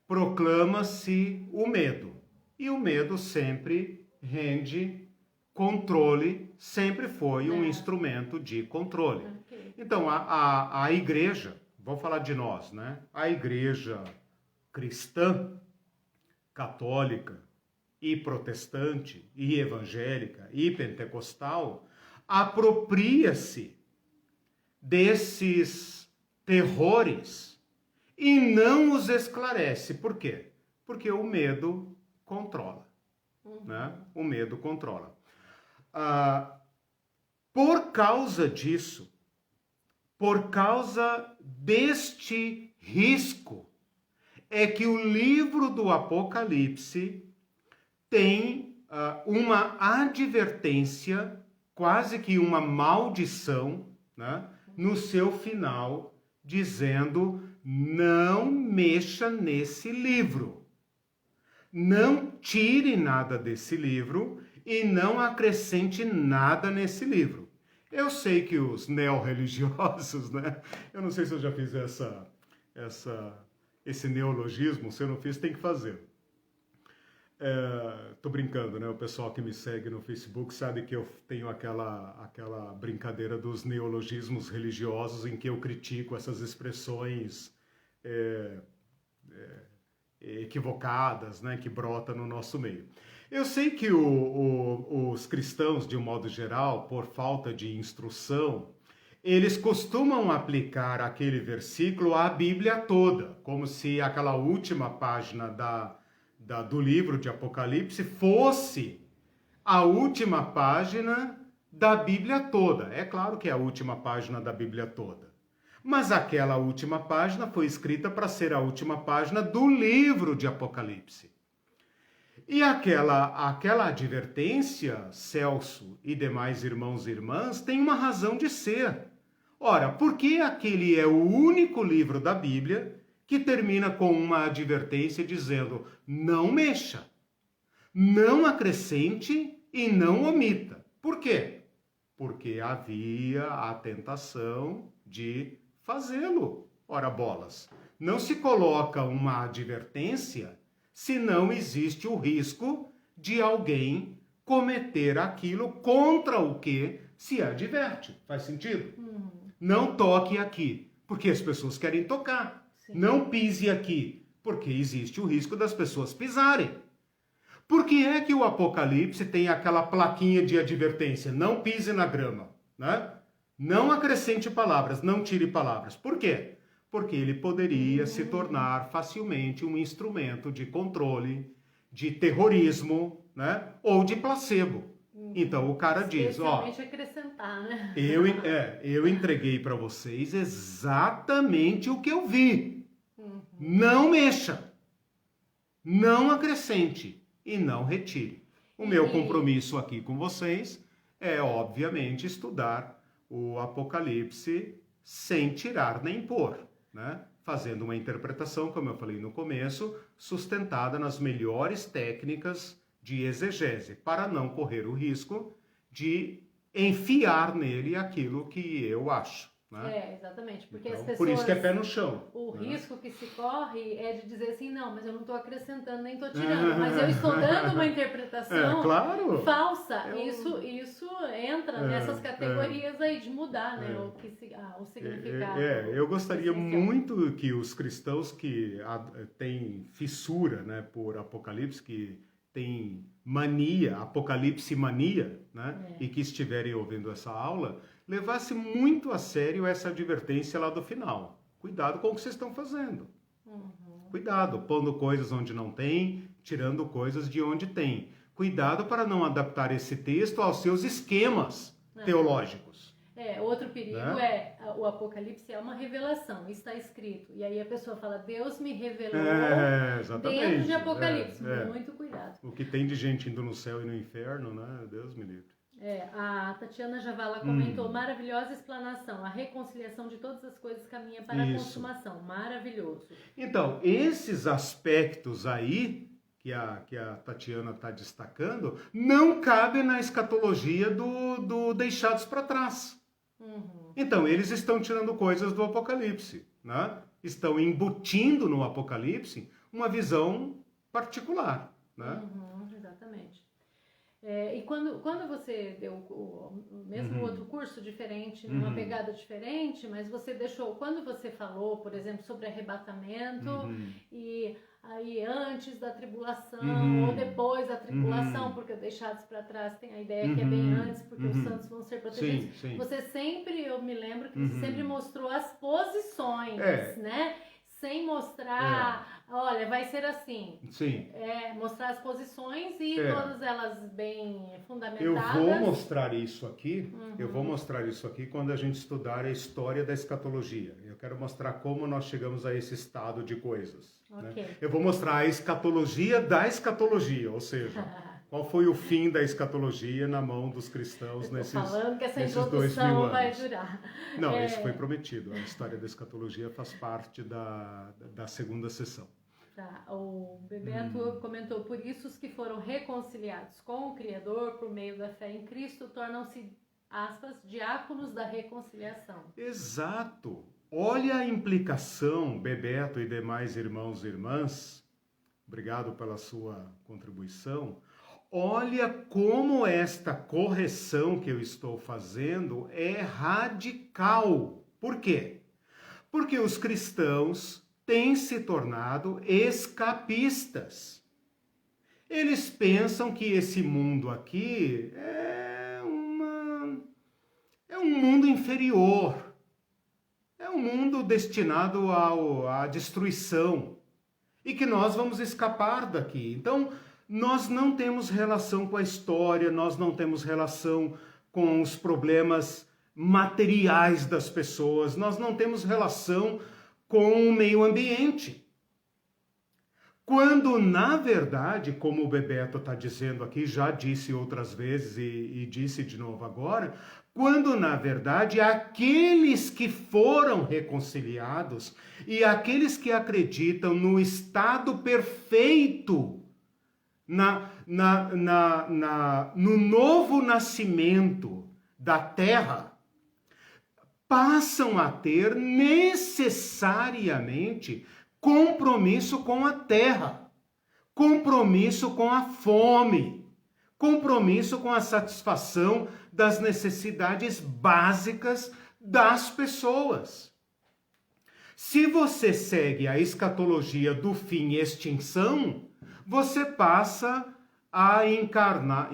A: proclama-se o medo. E o medo sempre rende controle, sempre foi um instrumento de controle.
B: Okay.
A: Então, a igreja, vou falar de nós, né? A igreja cristã, católica e protestante e evangélica e pentecostal apropria-se desses terrores e não os esclarece. Por quê? Porque o medo controla. Né? O medo controla. Por causa disso, por causa deste risco, é que o livro do Apocalipse tem uma advertência, quase que uma maldição, né, no seu final, dizendo: não mexa nesse livro. Não tire nada desse livro e não acrescente nada nesse livro. Eu sei que os neo-religiosos, né? Eu não sei se eu já fiz esse neologismo, se eu não fiz, tem que fazer. Tô brincando, né? O pessoal que me segue no Facebook sabe que eu tenho aquela brincadeira dos neologismos religiosos em que eu critico essas expressões equivocadas, né, que brota no nosso meio. Eu sei que os cristãos, de um modo geral, por falta de instrução, eles costumam aplicar aquele versículo à Bíblia toda, como se aquela última página do livro de Apocalipse fosse a última página da Bíblia toda. É claro que é a última página da Bíblia toda. Mas aquela última página foi escrita para ser a última página do livro de Apocalipse. E aquela advertência, Celso e demais irmãos e irmãs, tem uma razão de ser. Ora, porque aquele é o único livro da Bíblia que termina com uma advertência dizendo: não mexa, não acrescente e não omita. Por quê? Porque havia a tentação de fazê-lo. Ora bolas, não se coloca uma advertência se não existe o risco de alguém cometer aquilo contra o que se adverte. Faz sentido? Não toque aqui, porque as pessoas querem tocar.
B: Sim.
A: Não pise aqui, porque existe o risco das pessoas pisarem. Por que é que o Apocalipse tem aquela plaquinha de advertência? Não pise na grama, né? Não acrescente palavras, não tire palavras. Por quê? Porque ele poderia se tornar facilmente um instrumento de controle, de terrorismo, né? Ou de placebo. Então o cara diz, ó,
B: acrescentar, né?
A: eu entreguei para vocês exatamente o que eu vi. Não mexa, não acrescente e não retire. O meu compromisso aqui com vocês é, obviamente, estudar o Apocalipse sem tirar nem pôr, né? Fazendo uma interpretação, como eu falei no começo, sustentada nas melhores técnicas de exegese, para não correr o risco de enfiar nele aquilo que eu acho. Né?
B: Exatamente, porque
A: então,
B: as pessoas...
A: Por isso que é pé no chão.
B: O risco que se corre é de dizer assim, não, mas eu não estou acrescentando nem estou tirando, mas eu estou dando uma interpretação
A: claro.
B: falsa. Isso entra nessas categorias aí de mudar, né, o significado.
A: Eu gostaria muito que os cristãos que têm fissura, né, por Apocalipse, que têm mania, Apocalipse mania, né, e que estiverem ouvindo essa aula, levasse muito a sério essa advertência lá do final. Cuidado com o que vocês estão fazendo. Cuidado, pondo coisas onde não tem, tirando coisas de onde tem. Cuidado para não adaptar esse texto aos seus esquemas teológicos.
B: Outro perigo o Apocalipse é uma revelação, está escrito. E aí a pessoa fala, Deus me revelou dentro de Apocalipse. Muito cuidado.
A: O que tem de gente indo no céu e no inferno, né? Deus me livre.
B: A Tatiana Javala comentou, maravilhosa explanação, a reconciliação de todas as coisas caminha para a consumação, maravilhoso.
A: Então, esses aspectos aí, que a Tatiana está destacando, não cabem na escatologia do deixados para trás. Então, eles estão tirando coisas do Apocalipse, né? Estão embutindo no Apocalipse uma visão particular, né?
B: Exatamente. E quando você deu o mesmo outro curso diferente, numa pegada diferente, mas você deixou, quando você falou, por exemplo, sobre arrebatamento e aí antes da tribulação ou depois da tribulação, porque deixados para trás tem a ideia que é bem antes, porque os santos vão ser protegidos. Sim. Você sempre, eu me lembro que você sempre mostrou as posições, né? Sem mostrar, olha, vai ser assim.
A: Sim.
B: Mostrar as posições e todas elas bem fundamentadas.
A: Eu vou mostrar isso aqui, quando a gente estudar a história da escatologia. Eu quero mostrar como nós chegamos a esse estado de coisas.
B: Okay.
A: Né? Eu vou mostrar a escatologia da escatologia, ou seja, qual foi o fim da escatologia na mão dos cristãos nesses 2000 anos.
B: Falando que essa introdução vai durar.
A: Não, isso foi prometido. A história da escatologia faz parte da segunda sessão.
B: Tá. O Bebeto comentou, por isso os que foram reconciliados com o Criador por meio da fé em Cristo tornam-se, aspas, diáconos da reconciliação.
A: Exato. Olha a implicação, Bebeto e demais irmãos e irmãs, obrigado pela sua contribuição. Olha como esta correção que eu estou fazendo é radical. Por quê? Porque os cristãos têm se tornado escapistas. Eles pensam que esse mundo aqui é um mundo inferior. É um mundo destinado à destruição. E que nós vamos escapar daqui. Então, nós não temos relação com a história, nós não temos relação com os problemas materiais das pessoas, nós não temos relação com o meio ambiente. Quando, na verdade, como o Bebeto está dizendo aqui, já disse outras vezes e disse de novo agora, quando, na verdade, aqueles que foram reconciliados e aqueles que acreditam no estado perfeito, no novo nascimento da terra, passam a ter necessariamente compromisso com a terra, compromisso com a fome, compromisso com a satisfação das necessidades básicas das pessoas. Se você segue a escatologia do fim e extinção, você passa a desencarnar,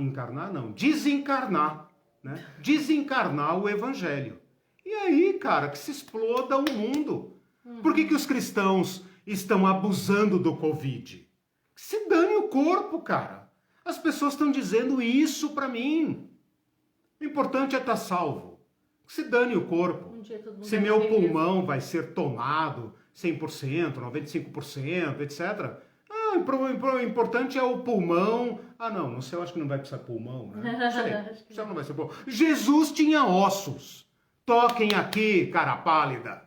A: né? Desencarnar o evangelho. E aí, cara, que se exploda o mundo. Por que os cristãos estão abusando do Covid? Se dane o corpo, cara. As pessoas estão dizendo isso pra mim. O importante é estar salvo. Se dane o corpo. Se meu pulmão vai ser tomado 100%, 95%, etc. O importante é o pulmão. Não, no céu acho que não vai precisar pulmão, né? Não sei. No céu não vai ser pulmão. Jesus tinha ossos. Toquem aqui, cara pálida.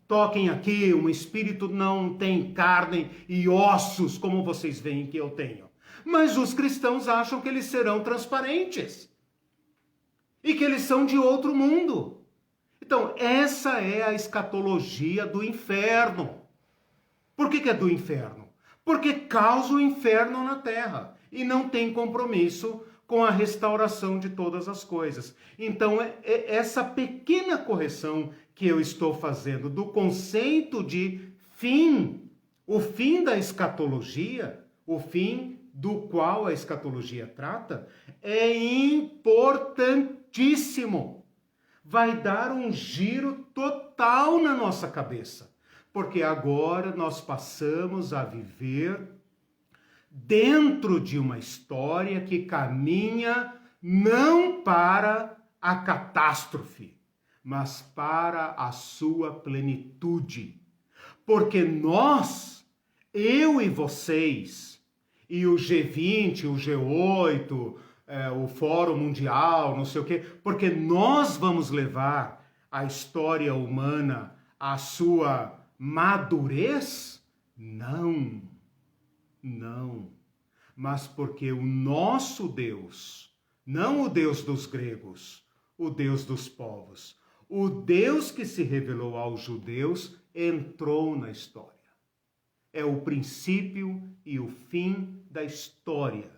A: Toquem aqui, um espírito não tem carne e ossos, como vocês veem que eu tenho. Mas os cristãos acham que eles serão transparentes. E que eles são de outro mundo. Então, essa é a escatologia do inferno. Por que é do inferno? Porque causa o inferno na terra e não tem compromisso com a restauração de todas as coisas. Então, essa pequena correção que eu estou fazendo do conceito de fim, o fim da escatologia, o fim do qual a escatologia trata, é importantíssimo. Vai dar um giro total na nossa cabeça, porque agora nós passamos a viver dentro de uma história que caminha não para a catástrofe, mas para a sua plenitude. Porque nós, eu e vocês, e o G20, o G8, o Fórum Mundial, não sei o quê, porque nós vamos levar a história humana à sua madurez? Não. Mas porque o nosso Deus, não o Deus dos gregos, o Deus dos povos, o Deus que se revelou aos judeus, entrou na história. É o princípio e o fim da história.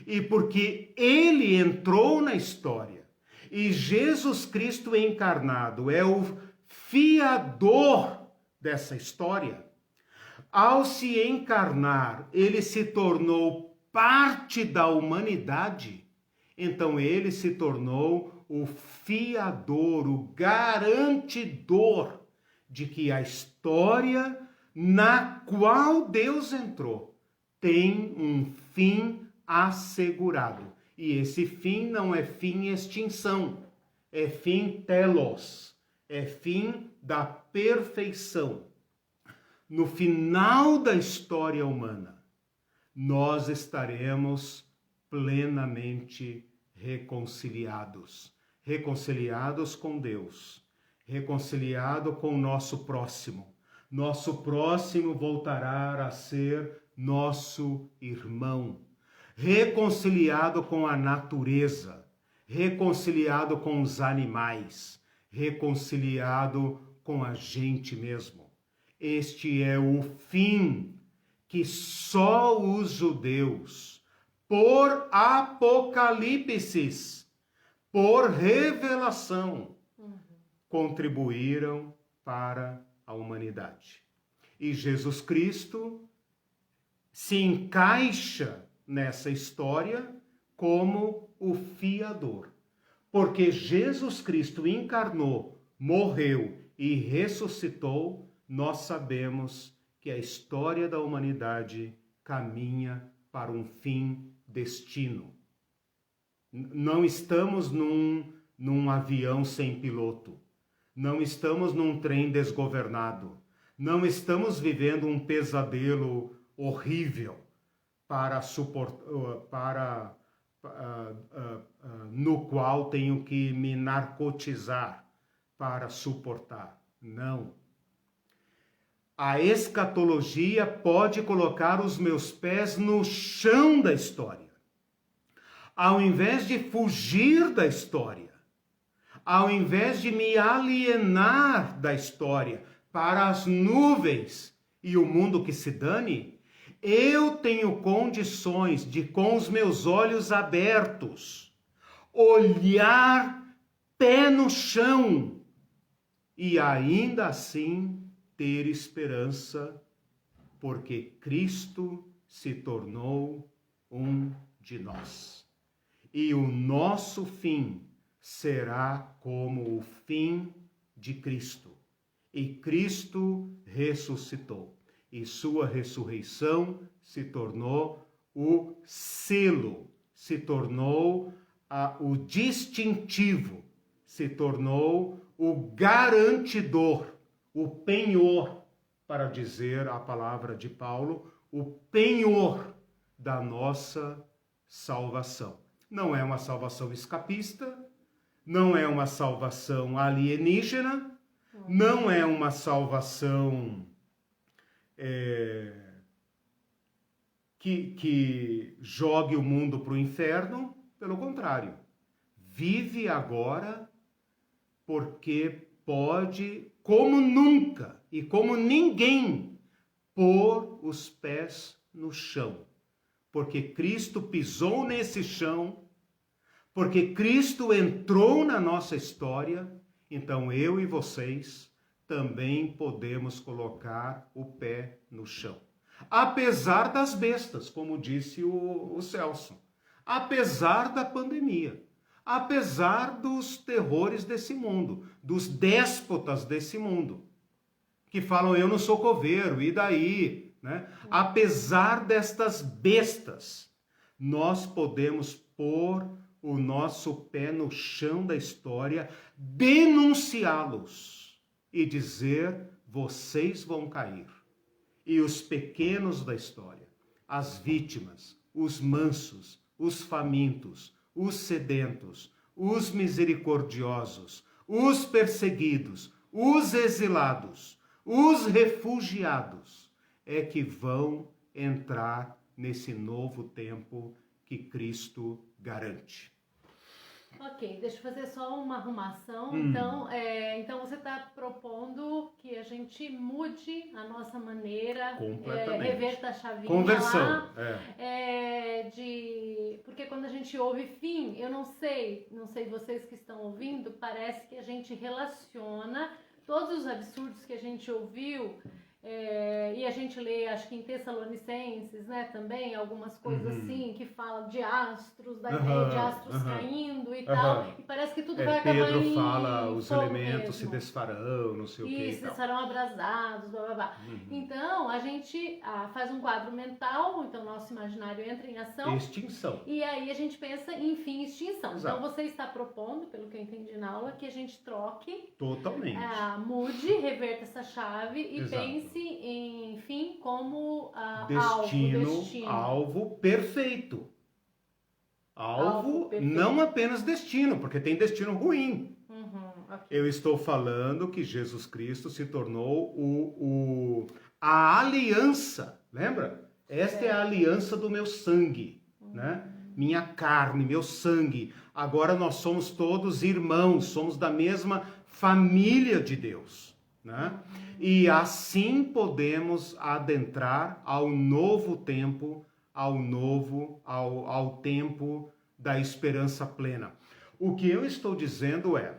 A: E porque ele entrou na história, e Jesus Cristo encarnado é o fiador dessa história, ao se encarnar, ele se tornou parte da humanidade, então ele se tornou o fiador, o garantidor de que a história na qual Deus entrou tem um fim assegurado. E esse fim não é fim extinção, é fim telos, é fim da perfeição. No final da história humana, nós estaremos plenamente reconciliados. Reconciliados com Deus, reconciliado com o nosso próximo. Nosso próximo voltará a ser nosso irmão. Reconciliado com a natureza, reconciliado com os animais, reconciliado com a gente mesmo. Este é o fim que só os judeus, por apocalipse, por revelação, contribuíram para a humanidade. E Jesus Cristo se encaixa nessa história como o fiador. Porque Jesus Cristo encarnou, morreu e ressuscitou, nós sabemos que a história da humanidade caminha para um fim destino. Não estamos num avião sem piloto. Não estamos num trem desgovernado. Não estamos vivendo um pesadelo horrível no qual tenho que me narcotizar para suportar. Não. A escatologia pode colocar os meus pés no chão da história. Ao invés de fugir da história, ao invés de me alienar da história para as nuvens e o mundo que se dane, Eu tenho condições de, com os meus olhos abertos, olhar pé no chão e ainda assim ter esperança, porque Cristo se tornou um de nós. E o nosso fim será como o fim de Cristo. E Cristo ressuscitou. E sua ressurreição se tornou o selo, se tornou o distintivo, se tornou o garantidor, o penhor, para dizer a palavra de Paulo, o penhor da nossa salvação. Não é uma salvação escapista, não é uma salvação alienígena, não é uma salvação que jogue o mundo para o inferno. Pelo contrário, vive agora porque pode, como nunca e como ninguém, pôr os pés no chão. Porque Cristo pisou nesse chão, porque Cristo entrou na nossa história, então eu e vocês também podemos colocar o pé no chão. Apesar das bestas, como disse o Celso, apesar da pandemia, apesar dos terrores desse mundo, dos déspotas desse mundo, que falam, eu não sou coveiro, e daí? Né? Apesar destas bestas, nós podemos pôr o nosso pé no chão da história, denunciá-los e dizer, vocês vão cair. E os pequenos da história, as vítimas, os mansos, os famintos, os sedentos, os misericordiosos, os perseguidos, os exilados, os refugiados, é que vão entrar nesse novo tempo que Cristo garante.
B: Ok, deixa eu fazer só uma arrumação. Então você está propondo que a gente mude a nossa maneira, reverta a chavinha
A: conversão,
B: lá, porque quando a gente ouve fim, eu não sei vocês que estão ouvindo, parece que a gente relaciona todos os absurdos que a gente ouviu. E a gente lê, acho que em Tessalonicenses, né, também, algumas coisas assim, que falam de astros, da ideia de astros caindo e tal, e parece que tudo vai acabar
A: Pedro
B: em
A: fala, os elementos
B: mesmo.
A: Se desfarão, não sei o que e
B: Isso,
A: tal.
B: serão abrasados, blá blá blá. Então, a gente faz um quadro mental, então nosso imaginário entra em ação.
A: Extinção.
B: E aí a gente pensa em fim, extinção.
A: Exato.
B: Então você está propondo, pelo que eu entendi na aula, que a gente troque,
A: totalmente,
B: mude, reverta essa chave e
A: Exato.
B: pense em fim como
A: destino, alvo perfeito. Alvo perfeito. Não apenas destino, porque tem destino ruim.
B: Okay.
A: Eu estou falando que Jesus Cristo se tornou a aliança, lembra? Esta é a aliança do meu sangue, né? Minha carne, meu sangue. Agora nós somos todos irmãos, somos da mesma família de Deus, né? E assim podemos adentrar ao novo tempo, ao tempo da esperança plena. O que eu estou dizendo é,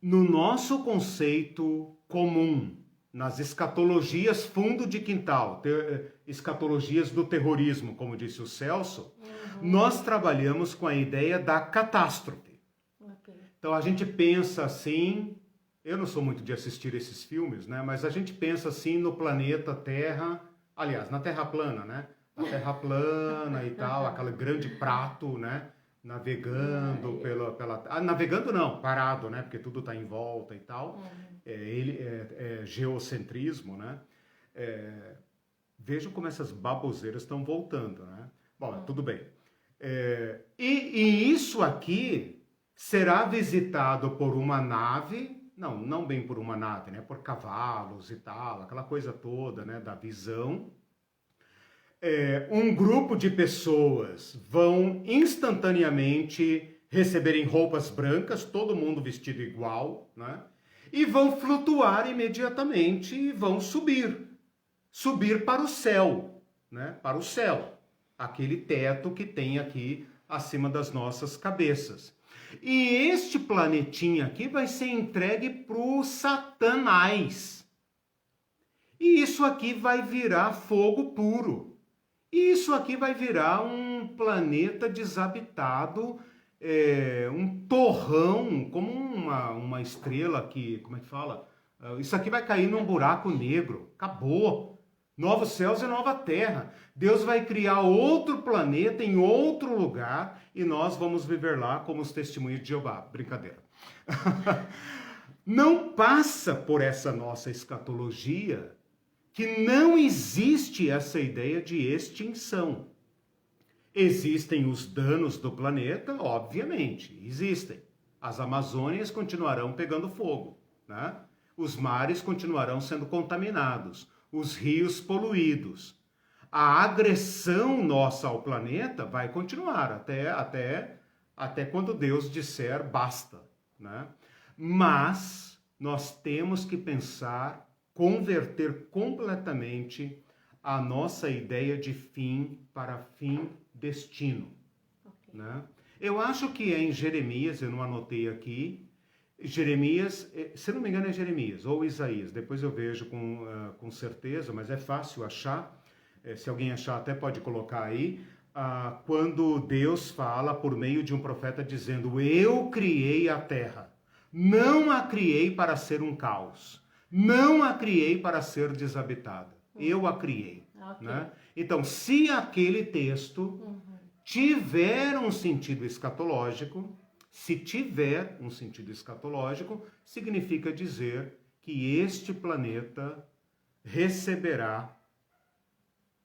A: no nosso conceito comum, nas escatologias fundo de quintal, escatologias do terrorismo, como disse o Celso, nós trabalhamos com a ideia da catástrofe. Okay. Então a gente pensa assim, eu não sou muito de assistir esses filmes, né? Mas a gente pensa assim no planeta Terra, aliás, na Terra plana, né? A Terra plana e tal, aquele grande prato, né? Navegando navegando não, parado, né? Porque tudo está em volta e tal. Geocentrismo, né? Vejam como essas baboseiras estão voltando, né? Bom, tudo bem. E isso aqui será visitado por uma nave, não bem por uma nave, né? Por cavalos e tal, aquela coisa toda, né? Da visão. Um grupo de pessoas vão instantaneamente receberem roupas brancas, todo mundo vestido igual, né? E vão flutuar imediatamente e vão subir para o céu. né, para o céu, aquele teto que tem aqui acima das nossas cabeças. E este planetinha aqui vai ser entregue para o Satanás. E isso aqui vai virar fogo puro. E isso aqui vai virar um planeta desabitado, um torrão, como uma estrela que, como é que fala? Isso aqui vai cair num buraco negro. Acabou. Novos céus e nova terra. Deus vai criar outro planeta em outro lugar e nós vamos viver lá como os testemunhos de Jeová. Brincadeira. Não passa por essa nossa escatologia que não existe essa ideia de extinção. Existem os danos do planeta, obviamente, existem. As Amazônias continuarão pegando fogo, né? Os mares continuarão sendo contaminados, os rios poluídos. A agressão nossa ao planeta vai continuar até quando Deus disser basta, né? Mas nós temos que pensar, converter completamente a nossa ideia de fim para fim destino,
B: Okay.
A: né? Eu acho que é em Jeremias, eu não anotei aqui, Jeremias, se não me engano é Jeremias ou Isaías, depois eu vejo com certeza, mas é fácil achar, se alguém achar até pode colocar aí, quando Deus fala por meio de um profeta dizendo, eu criei a terra, não a criei para ser um caos, não a criei para ser desabitada, eu a criei.
B: Okay.
A: Né? Então, se aquele texto tiver um sentido escatológico, se tiver um sentido escatológico, significa dizer que este planeta receberá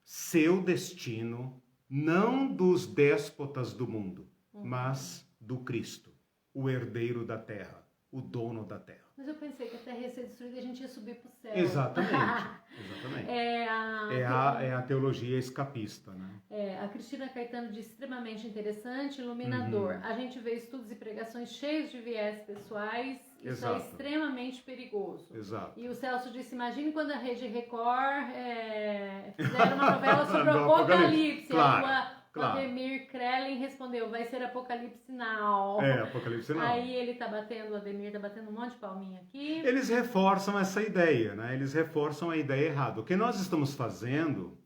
A: seu destino, não dos déspotas do mundo, mas do Cristo, o herdeiro da terra, o dono da terra.
B: Mas eu pensei que a Terra ia ser destruída e a gente ia subir para o céu.
A: Exatamente. Exatamente. É a teologia escapista, né?
B: A Cristina Caetano diz extremamente interessante, iluminador. A gente vê estudos e pregações cheios de viés pessoais, isso
A: Exato.
B: é extremamente perigoso.
A: Exato.
B: E o Celso disse, imagine quando a Rede Record fizeram uma novela sobre o Apocalipse.
A: Claro.
B: O Ademir Krellin respondeu, vai ser Apocalipse Now.
A: Apocalipse Now.
B: Aí o Ademir tá batendo um monte de palminha aqui.
A: Eles reforçam essa ideia, né? Eles reforçam a ideia errada. O que nós estamos fazendo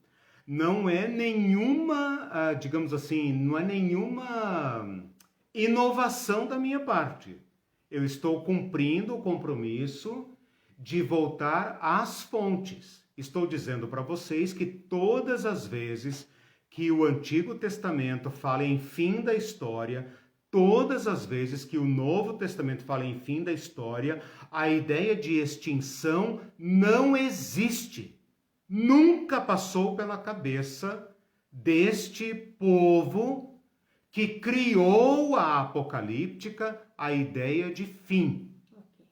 A: não é nenhuma, digamos assim, não é nenhuma inovação da minha parte. Eu estou cumprindo o compromisso de voltar às fontes. Estou dizendo para vocês que todas as vezes que o Antigo Testamento fala em fim da história, todas as vezes que o Novo Testamento fala em fim da história, a ideia de extinção não existe. Nunca passou pela cabeça deste povo que criou a apocalíptica a ideia de fim.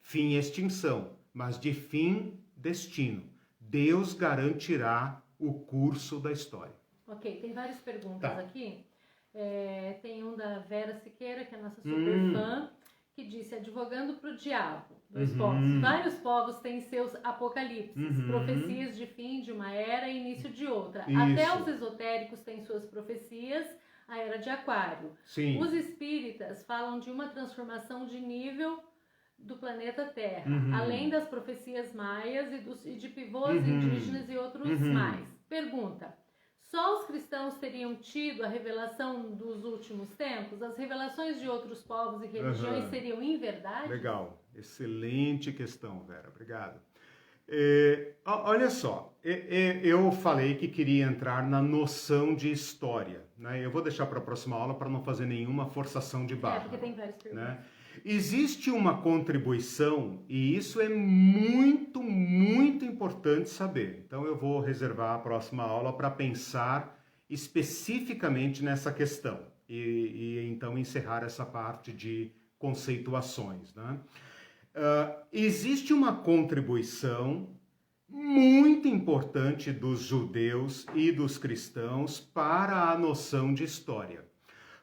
A: Fim extinção, mas de fim destino. Deus garantirá o curso da história.
B: Ok, tem várias perguntas aqui. Tem um da Vera Siqueira, que é nossa super fã, que disse, advogando para o diabo, dois povos. Vários povos têm seus apocalipses, profecias de fim de uma era e início de outra.
A: Isso.
B: Até os esotéricos têm suas profecias, a era de Aquário.
A: Sim.
B: Os espíritas falam de uma transformação de nível do planeta Terra, além das profecias maias e de pivôs indígenas e outros mais. Pergunta, só os cristãos teriam tido a revelação dos últimos tempos? As revelações de outros povos e religiões seriam em verdade?
A: Legal. Excelente questão, Vera. Obrigado. Olha só, eu falei que queria entrar na noção de história, né? Eu vou deixar para a próxima aula para não fazer nenhuma forçação de barra.
B: Porque tem várias perguntas.
A: Né? Existe uma contribuição, e isso é muito, muito importante saber. Então eu vou reservar a próxima aula para pensar especificamente nessa questão e então encerrar essa parte de conceituações, né? Existe uma contribuição muito importante dos judeus e dos cristãos para a noção de história.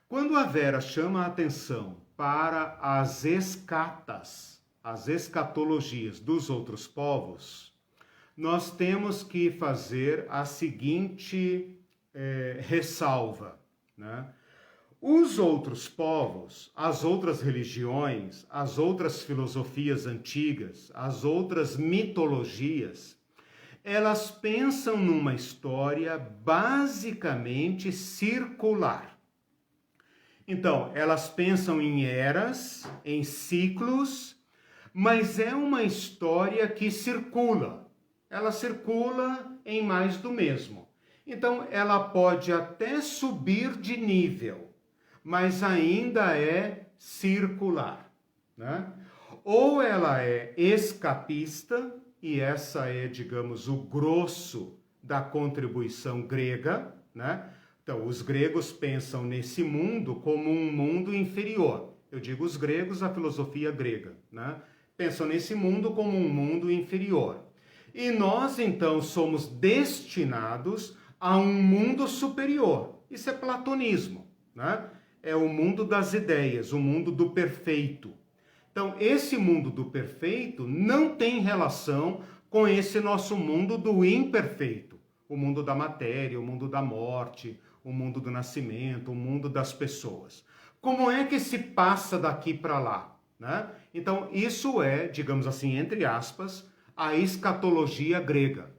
A: Quando a Vera chama a atenção para as escatas, as escatologias dos outros povos, nós temos que fazer a seguinte ressalva, né? Os outros povos, as outras religiões, as outras filosofias antigas, as outras mitologias, elas pensam numa história basicamente circular. Então, elas pensam em eras, em ciclos, mas é uma história que circula. Ela circula em mais do mesmo. Então, ela pode até subir de nível, mas ainda é circular, né? Ou ela é escapista, e essa é, digamos, o grosso da contribuição grega, né? Então, os gregos pensam nesse mundo como um mundo inferior. Eu digo os gregos, a filosofia grega, né? Pensam nesse mundo como um mundo inferior. E nós, então, somos destinados a um mundo superior. Isso é platonismo, né? É o mundo das ideias, o mundo do perfeito. Então, esse mundo do perfeito não tem relação com esse nosso mundo do imperfeito. O mundo da matéria, o mundo da morte, o mundo do nascimento, o mundo das pessoas. Como é que se passa daqui para lá, né? Então, isso é, digamos assim, entre aspas, a escatologia grega.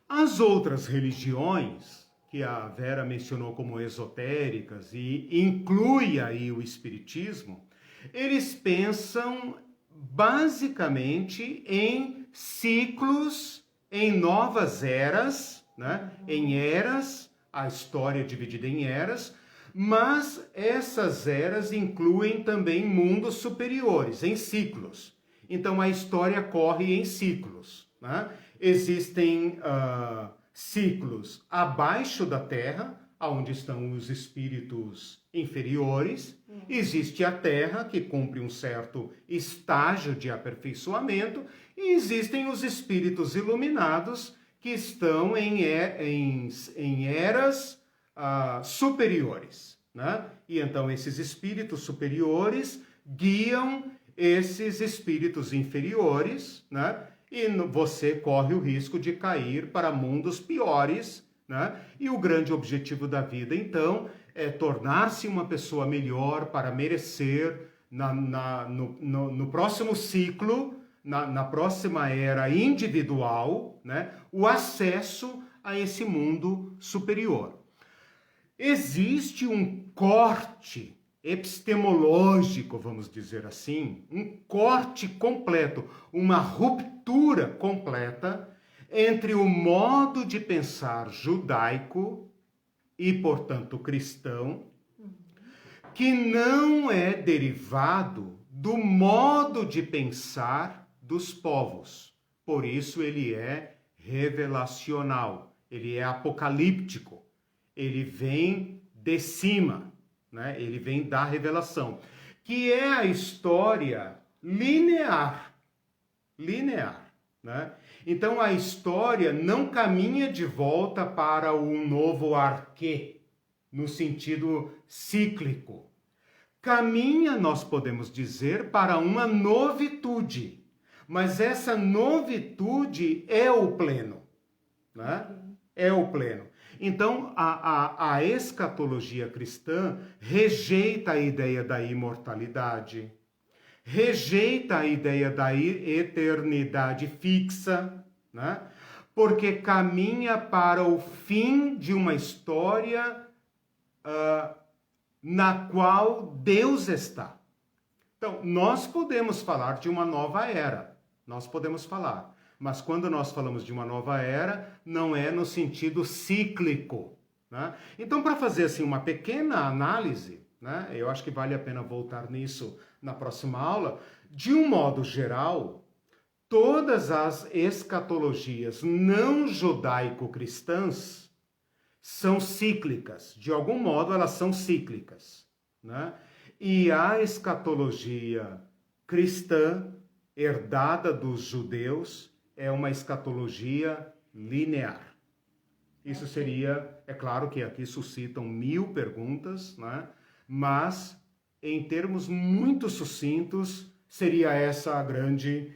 A: As outras religiões, que a Vera mencionou como esotéricas e inclui aí o espiritismo, eles pensam basicamente em ciclos, em novas eras, né? Em eras, a história é dividida em eras, mas essas eras incluem também mundos superiores, em ciclos. Então a história corre em ciclos, né? Existem ciclos abaixo da Terra, onde estão os espíritos inferiores. Existe a Terra, que cumpre um certo estágio de aperfeiçoamento, e existem os espíritos iluminados, que estão em eras superiores, né? E então esses espíritos superiores guiam esses espíritos inferiores, né? E você corre o risco de cair para mundos piores, né? E o grande objetivo da vida, então, é tornar-se uma pessoa melhor para merecer no próximo ciclo, na próxima era individual, né? O acesso a esse mundo superior. Existe um corte epistemológico, vamos dizer assim, um corte completo, uma ruptura completa entre o modo de pensar judaico e, portanto, cristão, que não é derivado do modo de pensar dos povos. Por isso ele é revelacional, ele é apocalíptico, ele vem de cima, né? Ele vem da revelação, que é a história linear, né? Então a história não caminha de volta para um novo arquê, no sentido cíclico. Caminha, nós podemos dizer, para uma novitude, mas essa novitude é o pleno, né? É o pleno. Então, a escatologia cristã rejeita a ideia da imortalidade, rejeita a ideia da eternidade fixa, né? Porque caminha para o fim de uma história na qual Deus está. Então, nós podemos falar de uma nova era, nós podemos falar. Mas quando nós falamos de uma nova era, não é no sentido cíclico, né? Então, para fazer assim uma pequena análise, né, eu acho que vale a pena voltar nisso na próxima aula, de um modo geral, todas as escatologias não judaico-cristãs são cíclicas. De algum modo, elas são cíclicas, né? E a escatologia cristã, herdada dos judeus, é uma escatologia linear. Isso seria, é claro que aqui suscitam 1000 perguntas, né? Mas, em termos muito sucintos, seria essa a grande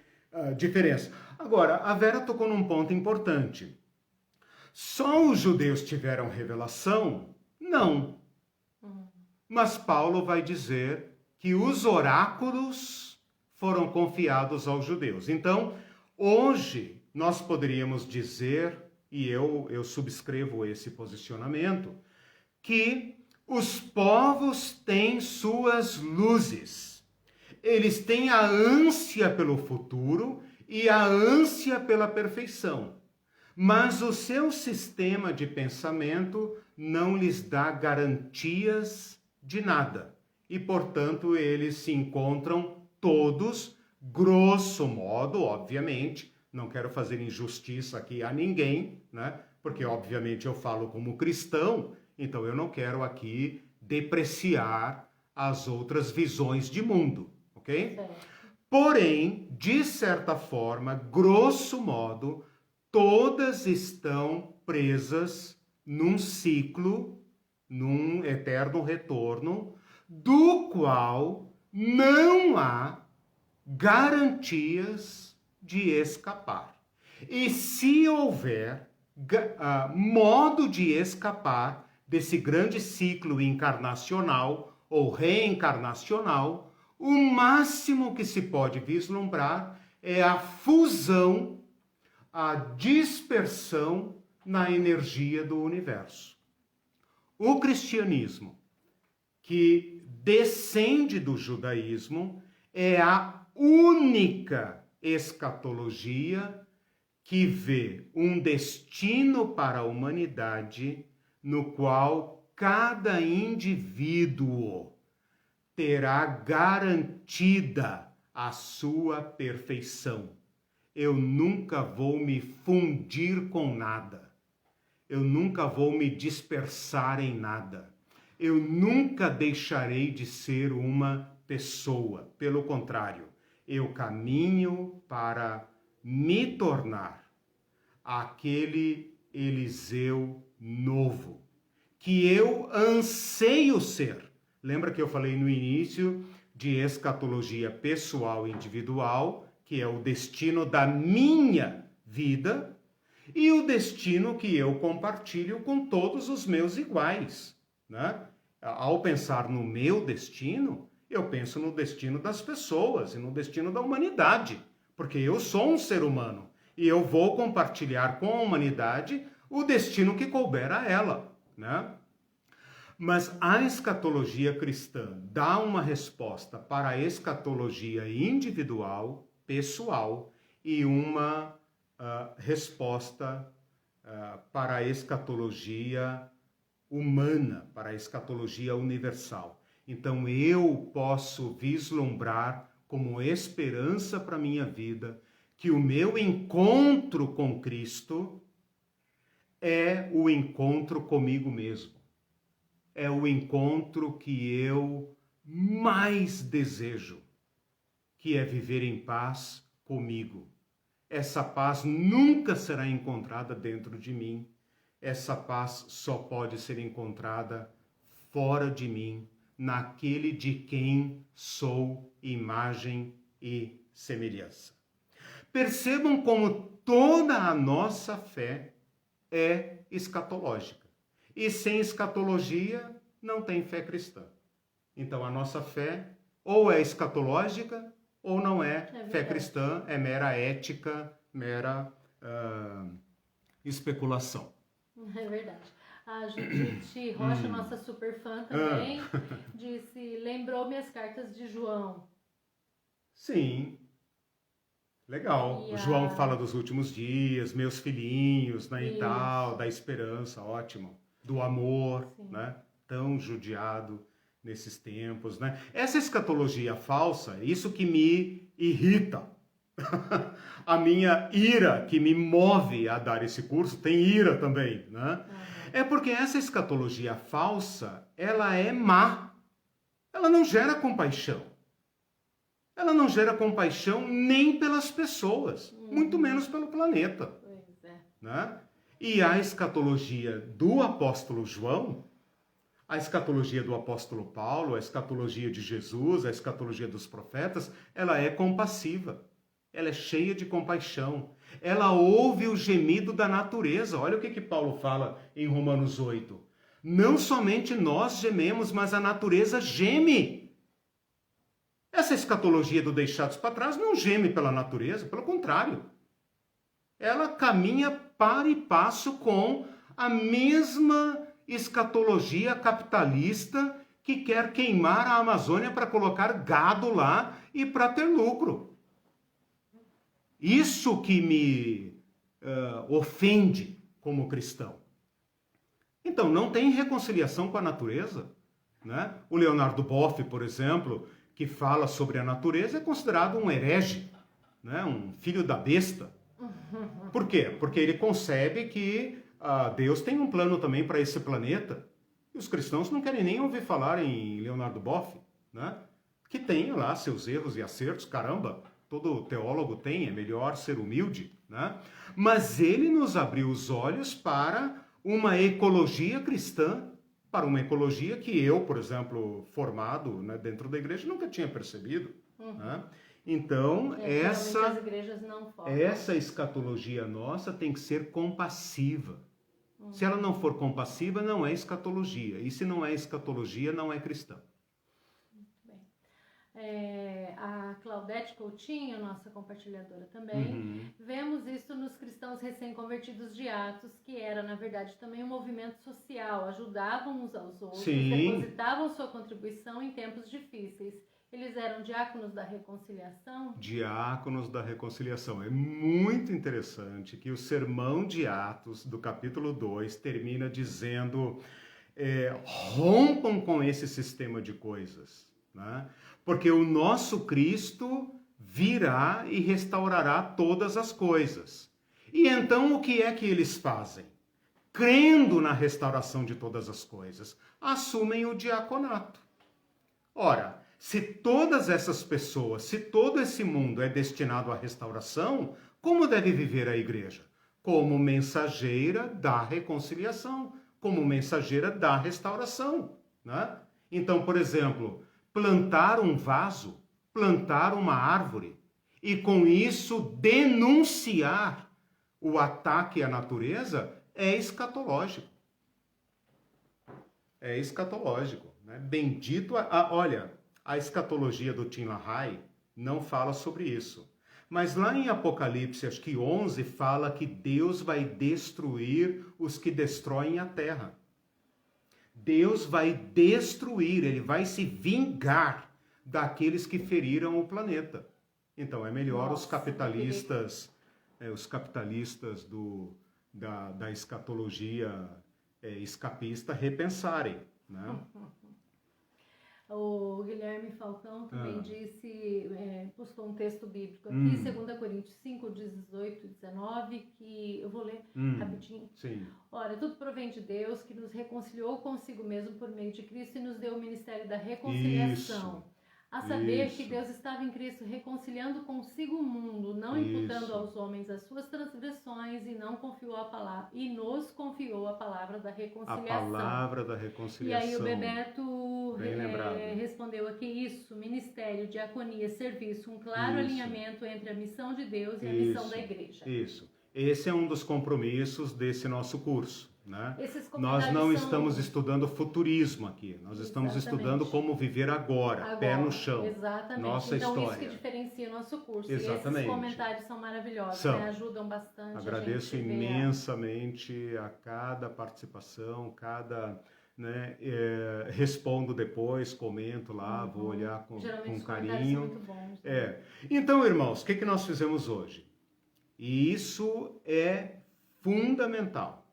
A: diferença. Agora, a Vera tocou num ponto importante. Só os judeus tiveram revelação? Não. Mas Paulo vai dizer que os oráculos foram confiados aos judeus. Então, hoje, nós poderíamos dizer, e eu subscrevo esse posicionamento, que os povos têm suas luzes. Eles têm a ânsia pelo futuro e a ânsia pela perfeição. Mas o seu sistema de pensamento não lhes dá garantias de nada. E, portanto, eles se encontram todos, grosso modo, obviamente, não quero fazer injustiça aqui a ninguém, né? Porque, obviamente, eu falo como cristão, então eu não quero aqui depreciar as outras visões de mundo, ok? Porém, de certa forma, grosso modo, todas estão presas num ciclo, num eterno retorno, do qual não há garantias de escapar. E se houver modo de escapar desse grande ciclo encarnacional ou reencarnacional, o máximo que se pode vislumbrar é a fusão, a dispersão na energia do universo. O cristianismo, que descende do judaísmo, é a única escatologia que vê um destino para a humanidade no qual cada indivíduo terá garantida a sua perfeição. Eu nunca vou me fundir com nada. Eu nunca vou me dispersar em nada. Eu nunca deixarei de ser uma pessoa. Pelo contrário, eu caminho para me tornar aquele Eliseu novo, que eu anseio ser. Lembra que eu falei no início de escatologia pessoal e individual, que é o destino da minha vida, e o destino que eu compartilho com todos os meus iguais, né? Ao pensar no meu destino, eu penso no destino das pessoas e no destino da humanidade, porque eu sou um ser humano e eu vou compartilhar com a humanidade o destino que couber a ela, né? Mas a escatologia cristã dá uma resposta para a escatologia individual, pessoal, e uma resposta para a escatologia humana, para a escatologia universal. Então eu posso vislumbrar como esperança para a minha vida que o meu encontro com Cristo é o encontro comigo mesmo. É o encontro que eu mais desejo, que é viver em paz comigo. Essa paz nunca será encontrada dentro de mim. Essa paz só pode ser encontrada fora de mim, naquele de quem sou imagem e semelhança. Percebam como toda a nossa fé é escatológica. E sem escatologia não tem fé cristã. Então a nossa fé ou é escatológica ou não é fé cristã, é mera ética, mera especulação.
B: É verdade. A Judite Rocha, nossa super fã também, disse, lembrou-me as cartas de João.
A: Sim. Legal. O João fala dos últimos dias, meus filhinhos, né, e tal, da esperança, ótimo. Do amor, né? Tão judiado nesses tempos, né? Essa escatologia falsa, isso que me irrita. A minha ira que me move a dar esse curso, tem ira também, né? É porque essa escatologia falsa, ela é má. Ela não gera compaixão. Ela não gera compaixão nem pelas pessoas, muito menos pelo planeta.
B: Pois é.
A: Né? E a escatologia do apóstolo João, a escatologia do apóstolo Paulo, a escatologia de Jesus, a escatologia dos profetas, ela é compassiva. ela é cheia de compaixão. Ela ouve o gemido da natureza. Olha o que Paulo fala em Romanos 8. Não somente nós gememos, mas a natureza geme. Essa escatologia do deixados para trás não geme pela natureza, pelo contrário. Ela caminha para e passo com a mesma escatologia capitalista que quer queimar a Amazônia para colocar gado lá e para ter lucro. Isso que me ofende como cristão. Então, não tem reconciliação com a natureza, né? O Leonardo Boff, por exemplo, que fala sobre a natureza, é considerado um herege, né? Um filho da besta. Por quê? Porque ele concebe que Deus tem um plano também para esse planeta. E os cristãos não querem nem ouvir falar em Leonardo Boff, né? Que tem lá seus erros e acertos, caramba, todo teólogo tem, é melhor ser humilde, né? Mas ele nos abriu os olhos para uma ecologia cristã, para uma ecologia que eu, por exemplo, formado, né, dentro da igreja, nunca tinha percebido, né? Então, essa escatologia nossa tem que ser compassiva. Se ela não for compassiva, não é escatologia. E se não é escatologia, não é cristã.
B: Muito bem. A Claudete Coutinho, nossa compartilhadora também, vemos isso nos cristãos recém-convertidos de Atos, que era, na verdade, também um movimento social. Ajudavam uns aos outros, depositavam sua contribuição em tempos difíceis. Eles eram diáconos da reconciliação?
A: Diáconos da reconciliação. É muito interessante que o sermão de Atos, do capítulo 2, termina dizendo: rompam com esse sistema de coisas, né? Porque o nosso Cristo virá e restaurará todas as coisas. E então o que é que eles fazem? Crendo na restauração de todas as coisas, assumem o diaconato. Ora, se todas essas pessoas, se todo esse mundo é destinado à restauração, como deve viver a igreja? Como mensageira da reconciliação, como mensageira da restauração, né? Então, por exemplo, plantar um vaso, plantar uma árvore e com isso denunciar o ataque à natureza é escatológico. É escatológico, né? Bendito olha, a escatologia do Tim LaHaye não fala sobre isso. Mas lá em Apocalipse, acho que 11, fala que Deus vai destruir os que destroem a terra. Deus vai destruir, ele vai se vingar daqueles que feriram o planeta. Então é melhor os capitalistas da escatologia escapista repensarem, né?
B: O Guilherme Falcão também postou um texto bíblico aqui, 2 Coríntios 5, 18 e 19, que eu vou ler rapidinho.
A: Sim.
B: Ora, tudo provém de Deus, que nos reconciliou consigo mesmo por meio de Cristo e nos deu o ministério da reconciliação. A saber que Deus estava em Cristo reconciliando consigo o mundo, não imputando aos homens as suas transgressões, e nos confiou a palavra da reconciliação.
A: A palavra da reconciliação.
B: E aí o Bebeto respondeu aqui isso: ministério, diaconia, serviço, um claro alinhamento entre a missão de Deus e a missão da igreja.
A: Isso. Esse é um dos compromissos desse nosso curso, né? Nós não estamos estudando futurismo aqui, nós estamos estudando como viver agora, pé no chão.
B: Exatamente.
A: Nossa
B: então,
A: história.
B: Isso que diferencia o nosso curso.
A: Exatamente.
B: E esses comentários são maravilhosos, né? Ajudam bastante.
A: Agradeço imensamente a cada participação, né, respondo depois, comento lá, vou olhar com carinho.
B: São muito bons,
A: Então, irmãos, o que nós fizemos hoje? E isso é fundamental.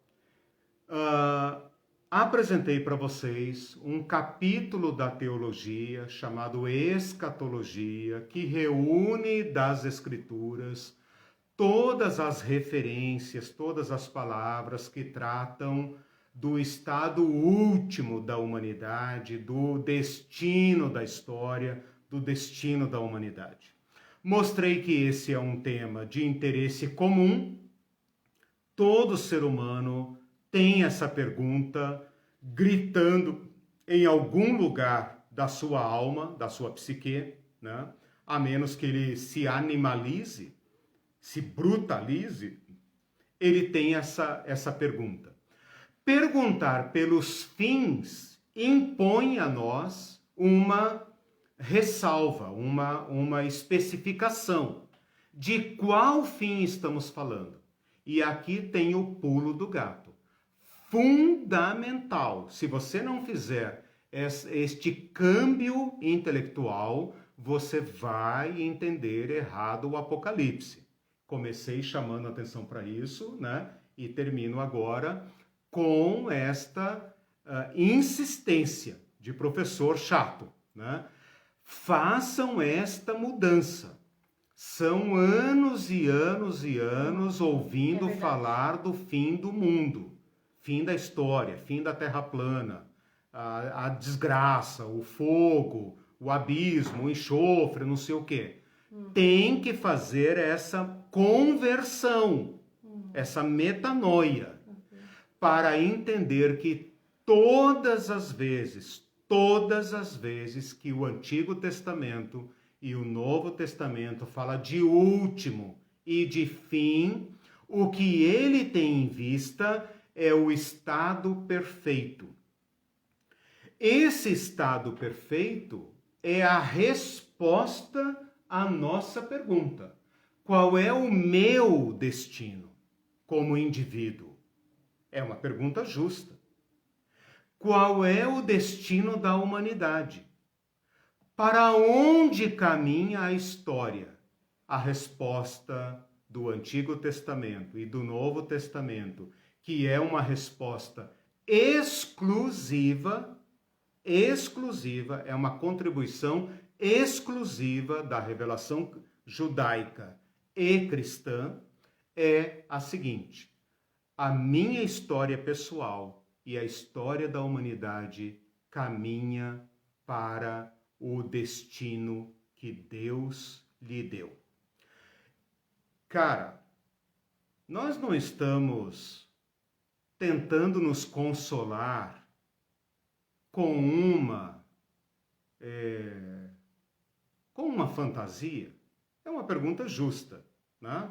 A: Apresentei para vocês um capítulo da teologia chamado Escatologia, que reúne das Escrituras todas as referências, todas as palavras que tratam do estado último da humanidade, do destino da história, do destino da humanidade. Mostrei que esse é um tema de interesse comum. Todo ser humano tem essa pergunta gritando em algum lugar da sua alma, da sua psique, né? a menos que ele se animalize, se brutalize, ele tem essa pergunta. Perguntar pelos fins impõe a nós uma ressalva, uma especificação de qual fim estamos falando. E aqui tem o pulo do gato. Fundamental. Se você não fizer este câmbio intelectual, você vai entender errado o Apocalipse. Comecei chamando a atenção para isso, né? E termino agora com esta insistência de professor chato, né? Façam esta mudança. São anos e anos e anos ouvindo falar do fim do mundo, fim da história, fim da Terra plana, a desgraça, o fogo, o abismo, o enxofre, não sei o quê. Tem que fazer essa conversão, essa metanoia, para entender que todas as vezes que o Antigo Testamento e o Novo Testamento fala de último e de fim, o que ele tem em vista é o estado perfeito. Esse estado perfeito é a resposta à nossa pergunta. Qual é o meu destino como indivíduo? É uma pergunta justa. Qual é o destino da humanidade? Para onde caminha a história? A resposta do Antigo Testamento e do Novo Testamento, que é uma resposta exclusiva, é uma contribuição exclusiva da revelação judaica e cristã, é a seguinte: a minha história pessoal e a história da humanidade caminha para o destino que Deus lhe deu. Cara, nós não estamos tentando nos consolar com uma fantasia. É uma pergunta justa, né?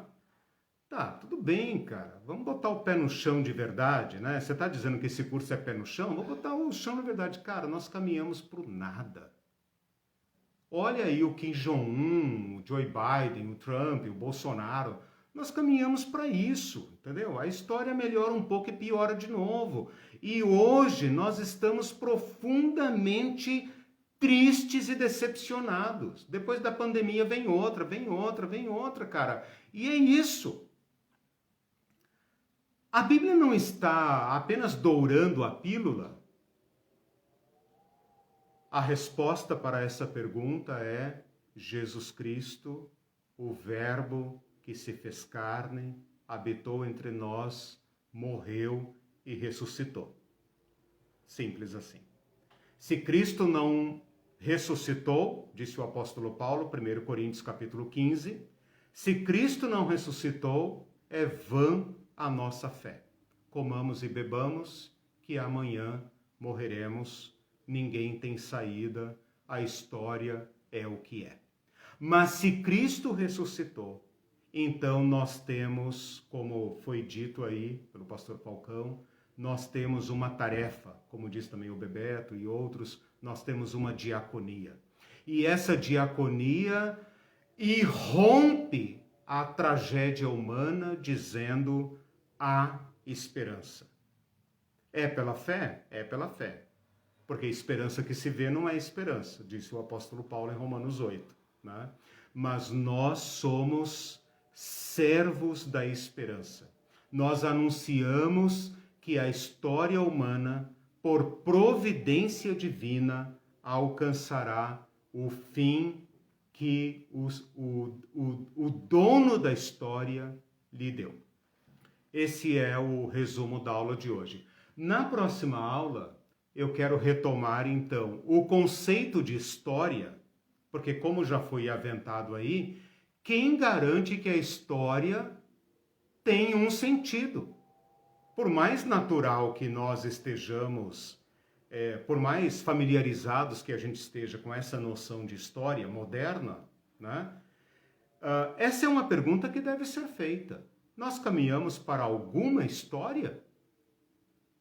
A: Tá, tudo bem, cara. Vamos botar o pé no chão de verdade, né? Você tá dizendo que esse curso é pé no chão? Vou botar o chão na verdade. Cara, nós caminhamos pro nada. Olha aí o Kim Jong-un, o Joe Biden, o Trump, o Bolsonaro. Nós caminhamos para isso, entendeu? A história melhora um pouco e piora de novo. E hoje nós estamos profundamente tristes e decepcionados. Depois da pandemia vem outra, cara. E é isso. A Bíblia não está apenas dourando a pílula. A resposta para essa pergunta é Jesus Cristo, o Verbo que se fez carne, habitou entre nós, morreu e ressuscitou. Simples assim. Se Cristo não ressuscitou, disse o apóstolo Paulo, 1 Coríntios capítulo 15, se Cristo não ressuscitou, é vã a nossa fé. Comamos e bebamos, que amanhã morreremos. Ninguém tem saída, a história é o que é. Mas se Cristo ressuscitou, então nós temos, como foi dito aí pelo pastor Falcão, nós temos uma tarefa, como diz também o Bebeto e outros, nós temos uma diaconia. E essa diaconia irrompe a tragédia humana dizendo há esperança. É pela fé? É pela fé. Porque esperança que se vê não é esperança, disse o apóstolo Paulo em Romanos 8. Né? Mas nós somos servos da esperança. Nós anunciamos que a história humana, por providência divina, alcançará o fim que o dono da história lhe deu. Esse é o resumo da aula de hoje. Na próxima aula, eu quero retomar, então, o conceito de história, porque como já foi aventado aí, quem garante que a história tem um sentido? Por mais natural que nós estejamos, por mais familiarizados que a gente esteja com essa noção de história moderna, né? Essa é uma pergunta que deve ser feita. Nós caminhamos para alguma história?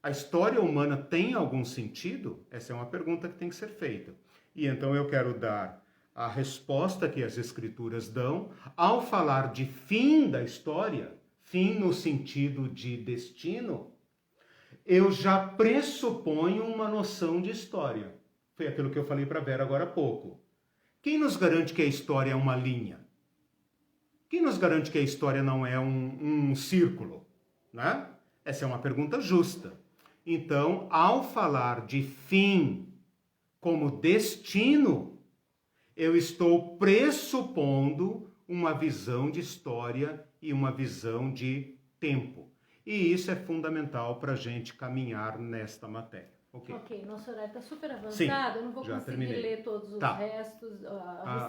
A: A história humana tem algum sentido? Essa é uma pergunta que tem que ser feita. E então eu quero dar a resposta que as escrituras dão ao falar de fim da história, fim no sentido de destino, eu já pressuponho uma noção de história. Foi aquilo que eu falei para a Vera agora há pouco. Quem nos garante que a história é uma linha? Quem nos garante que a história não é um círculo? Né? Essa é uma pergunta justa. Então, ao falar de fim como destino, eu estou pressupondo uma visão de história e uma visão de tempo. E isso é fundamental para a gente caminhar nesta matéria.
B: Ok, nosso horário está super avançado, eu não vou conseguir ler todos os restos,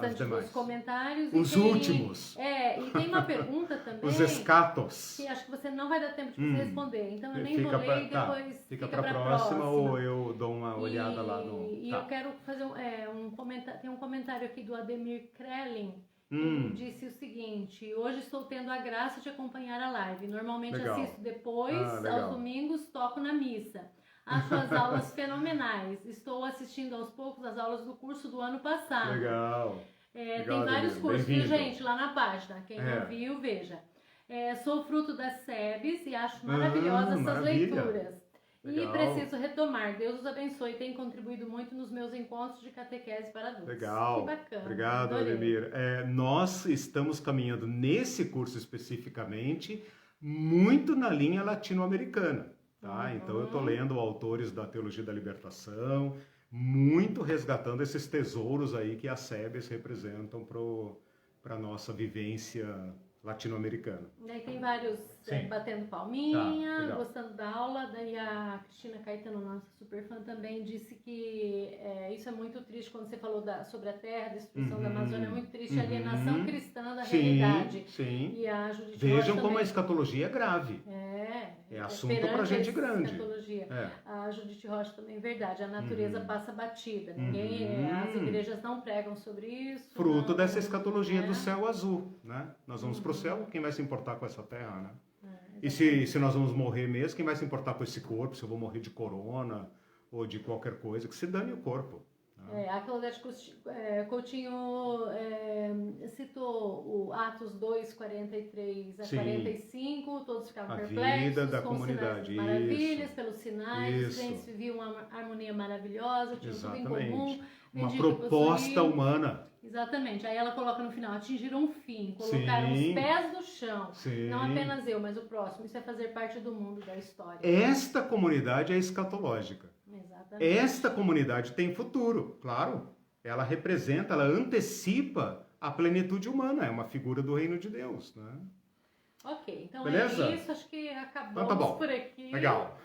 B: restante dos comentários.
A: Os últimos.
B: E tem uma pergunta também.
A: Os escatos.
B: Que acho que você não vai dar tempo de você responder, então eu nem vou ler e depois
A: fica para a próxima ou eu dou uma olhada lá no...
B: E eu quero fazer um comentário, tem um comentário aqui do Ademir Krellin. Ele disse o seguinte: hoje estou tendo a graça de acompanhar a live. Normalmente assisto depois, aos domingos toco na missa. Acho as aulas fenomenais. Estou assistindo aos poucos as aulas do curso do ano passado.
A: Legal.
B: Tem vários cursos, viu, gente? Lá na página. Quem não viu, veja. Sou fruto das SEBs e acho maravilhosas essas leituras. Legal. E preciso retomar. Deus os abençoe. Tem contribuído muito nos meus encontros de catequese para adultos.
A: Legal.
B: Que bacana.
A: Obrigado, Ademir. Nós estamos caminhando nesse curso especificamente muito na linha latino-americana. Tá? Então eu estou lendo autores da Teologia da Libertação, muito resgatando esses tesouros aí que as SEBs representam para a nossa vivência latino-americana.
B: Daí tem vários batendo palminha, gostando da aula. Daí a Cristina Caetano, nossa super fã, também disse que isso é muito triste quando você falou sobre a terra, a destruição da Amazônia, é muito triste a alienação cristã da realidade.
A: Sim.
B: E a Judith
A: Vejam como
B: também...
A: a escatologia é grave. É assunto para gente grande.
B: A Judith Rocha também, verdade, a natureza passa batida. Ninguém, as igrejas não pregam sobre isso.
A: Fruto dessa escatologia do céu azul, né? Nós vamos para o céu, quem vai se importar com essa terra, né? E se nós vamos morrer mesmo, quem vai se importar com esse corpo? Se eu vou morrer de corona ou de qualquer coisa, que se dane o corpo.
B: A Claudete Coutinho citou o Atos 2, 43 a 45, todos ficavam perplexos,
A: a vida da
B: com
A: comunidade,
B: maravilhas, pelos sinais, os crentes viviam uma harmonia maravilhosa, tinham tudo em comum.
A: Uma proposta humana.
B: Exatamente, aí ela coloca no final, atingiram um fim, colocaram os pés no chão, não apenas eu, mas o próximo, isso é fazer parte do mundo, da história.
A: Esta comunidade é escatológica.
B: Exatamente.
A: Esta comunidade tem futuro, claro. Ela representa, ela antecipa a plenitude humana, é uma figura do reino de Deus, né?
B: Ok, então
A: beleza?
B: É isso, acho que acabamos
A: então, tá bom.
B: Por aqui.
A: Legal.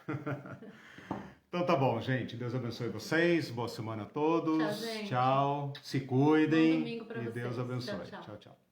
A: Então tá bom, gente. Deus abençoe vocês. Boa semana a todos.
B: Tchau, gente.
A: Tchau. Se cuidem.
B: Bom domingo pra
A: e
B: vocês.
A: Deus abençoe.
B: Tchau, tchau.
A: Tchau, tchau.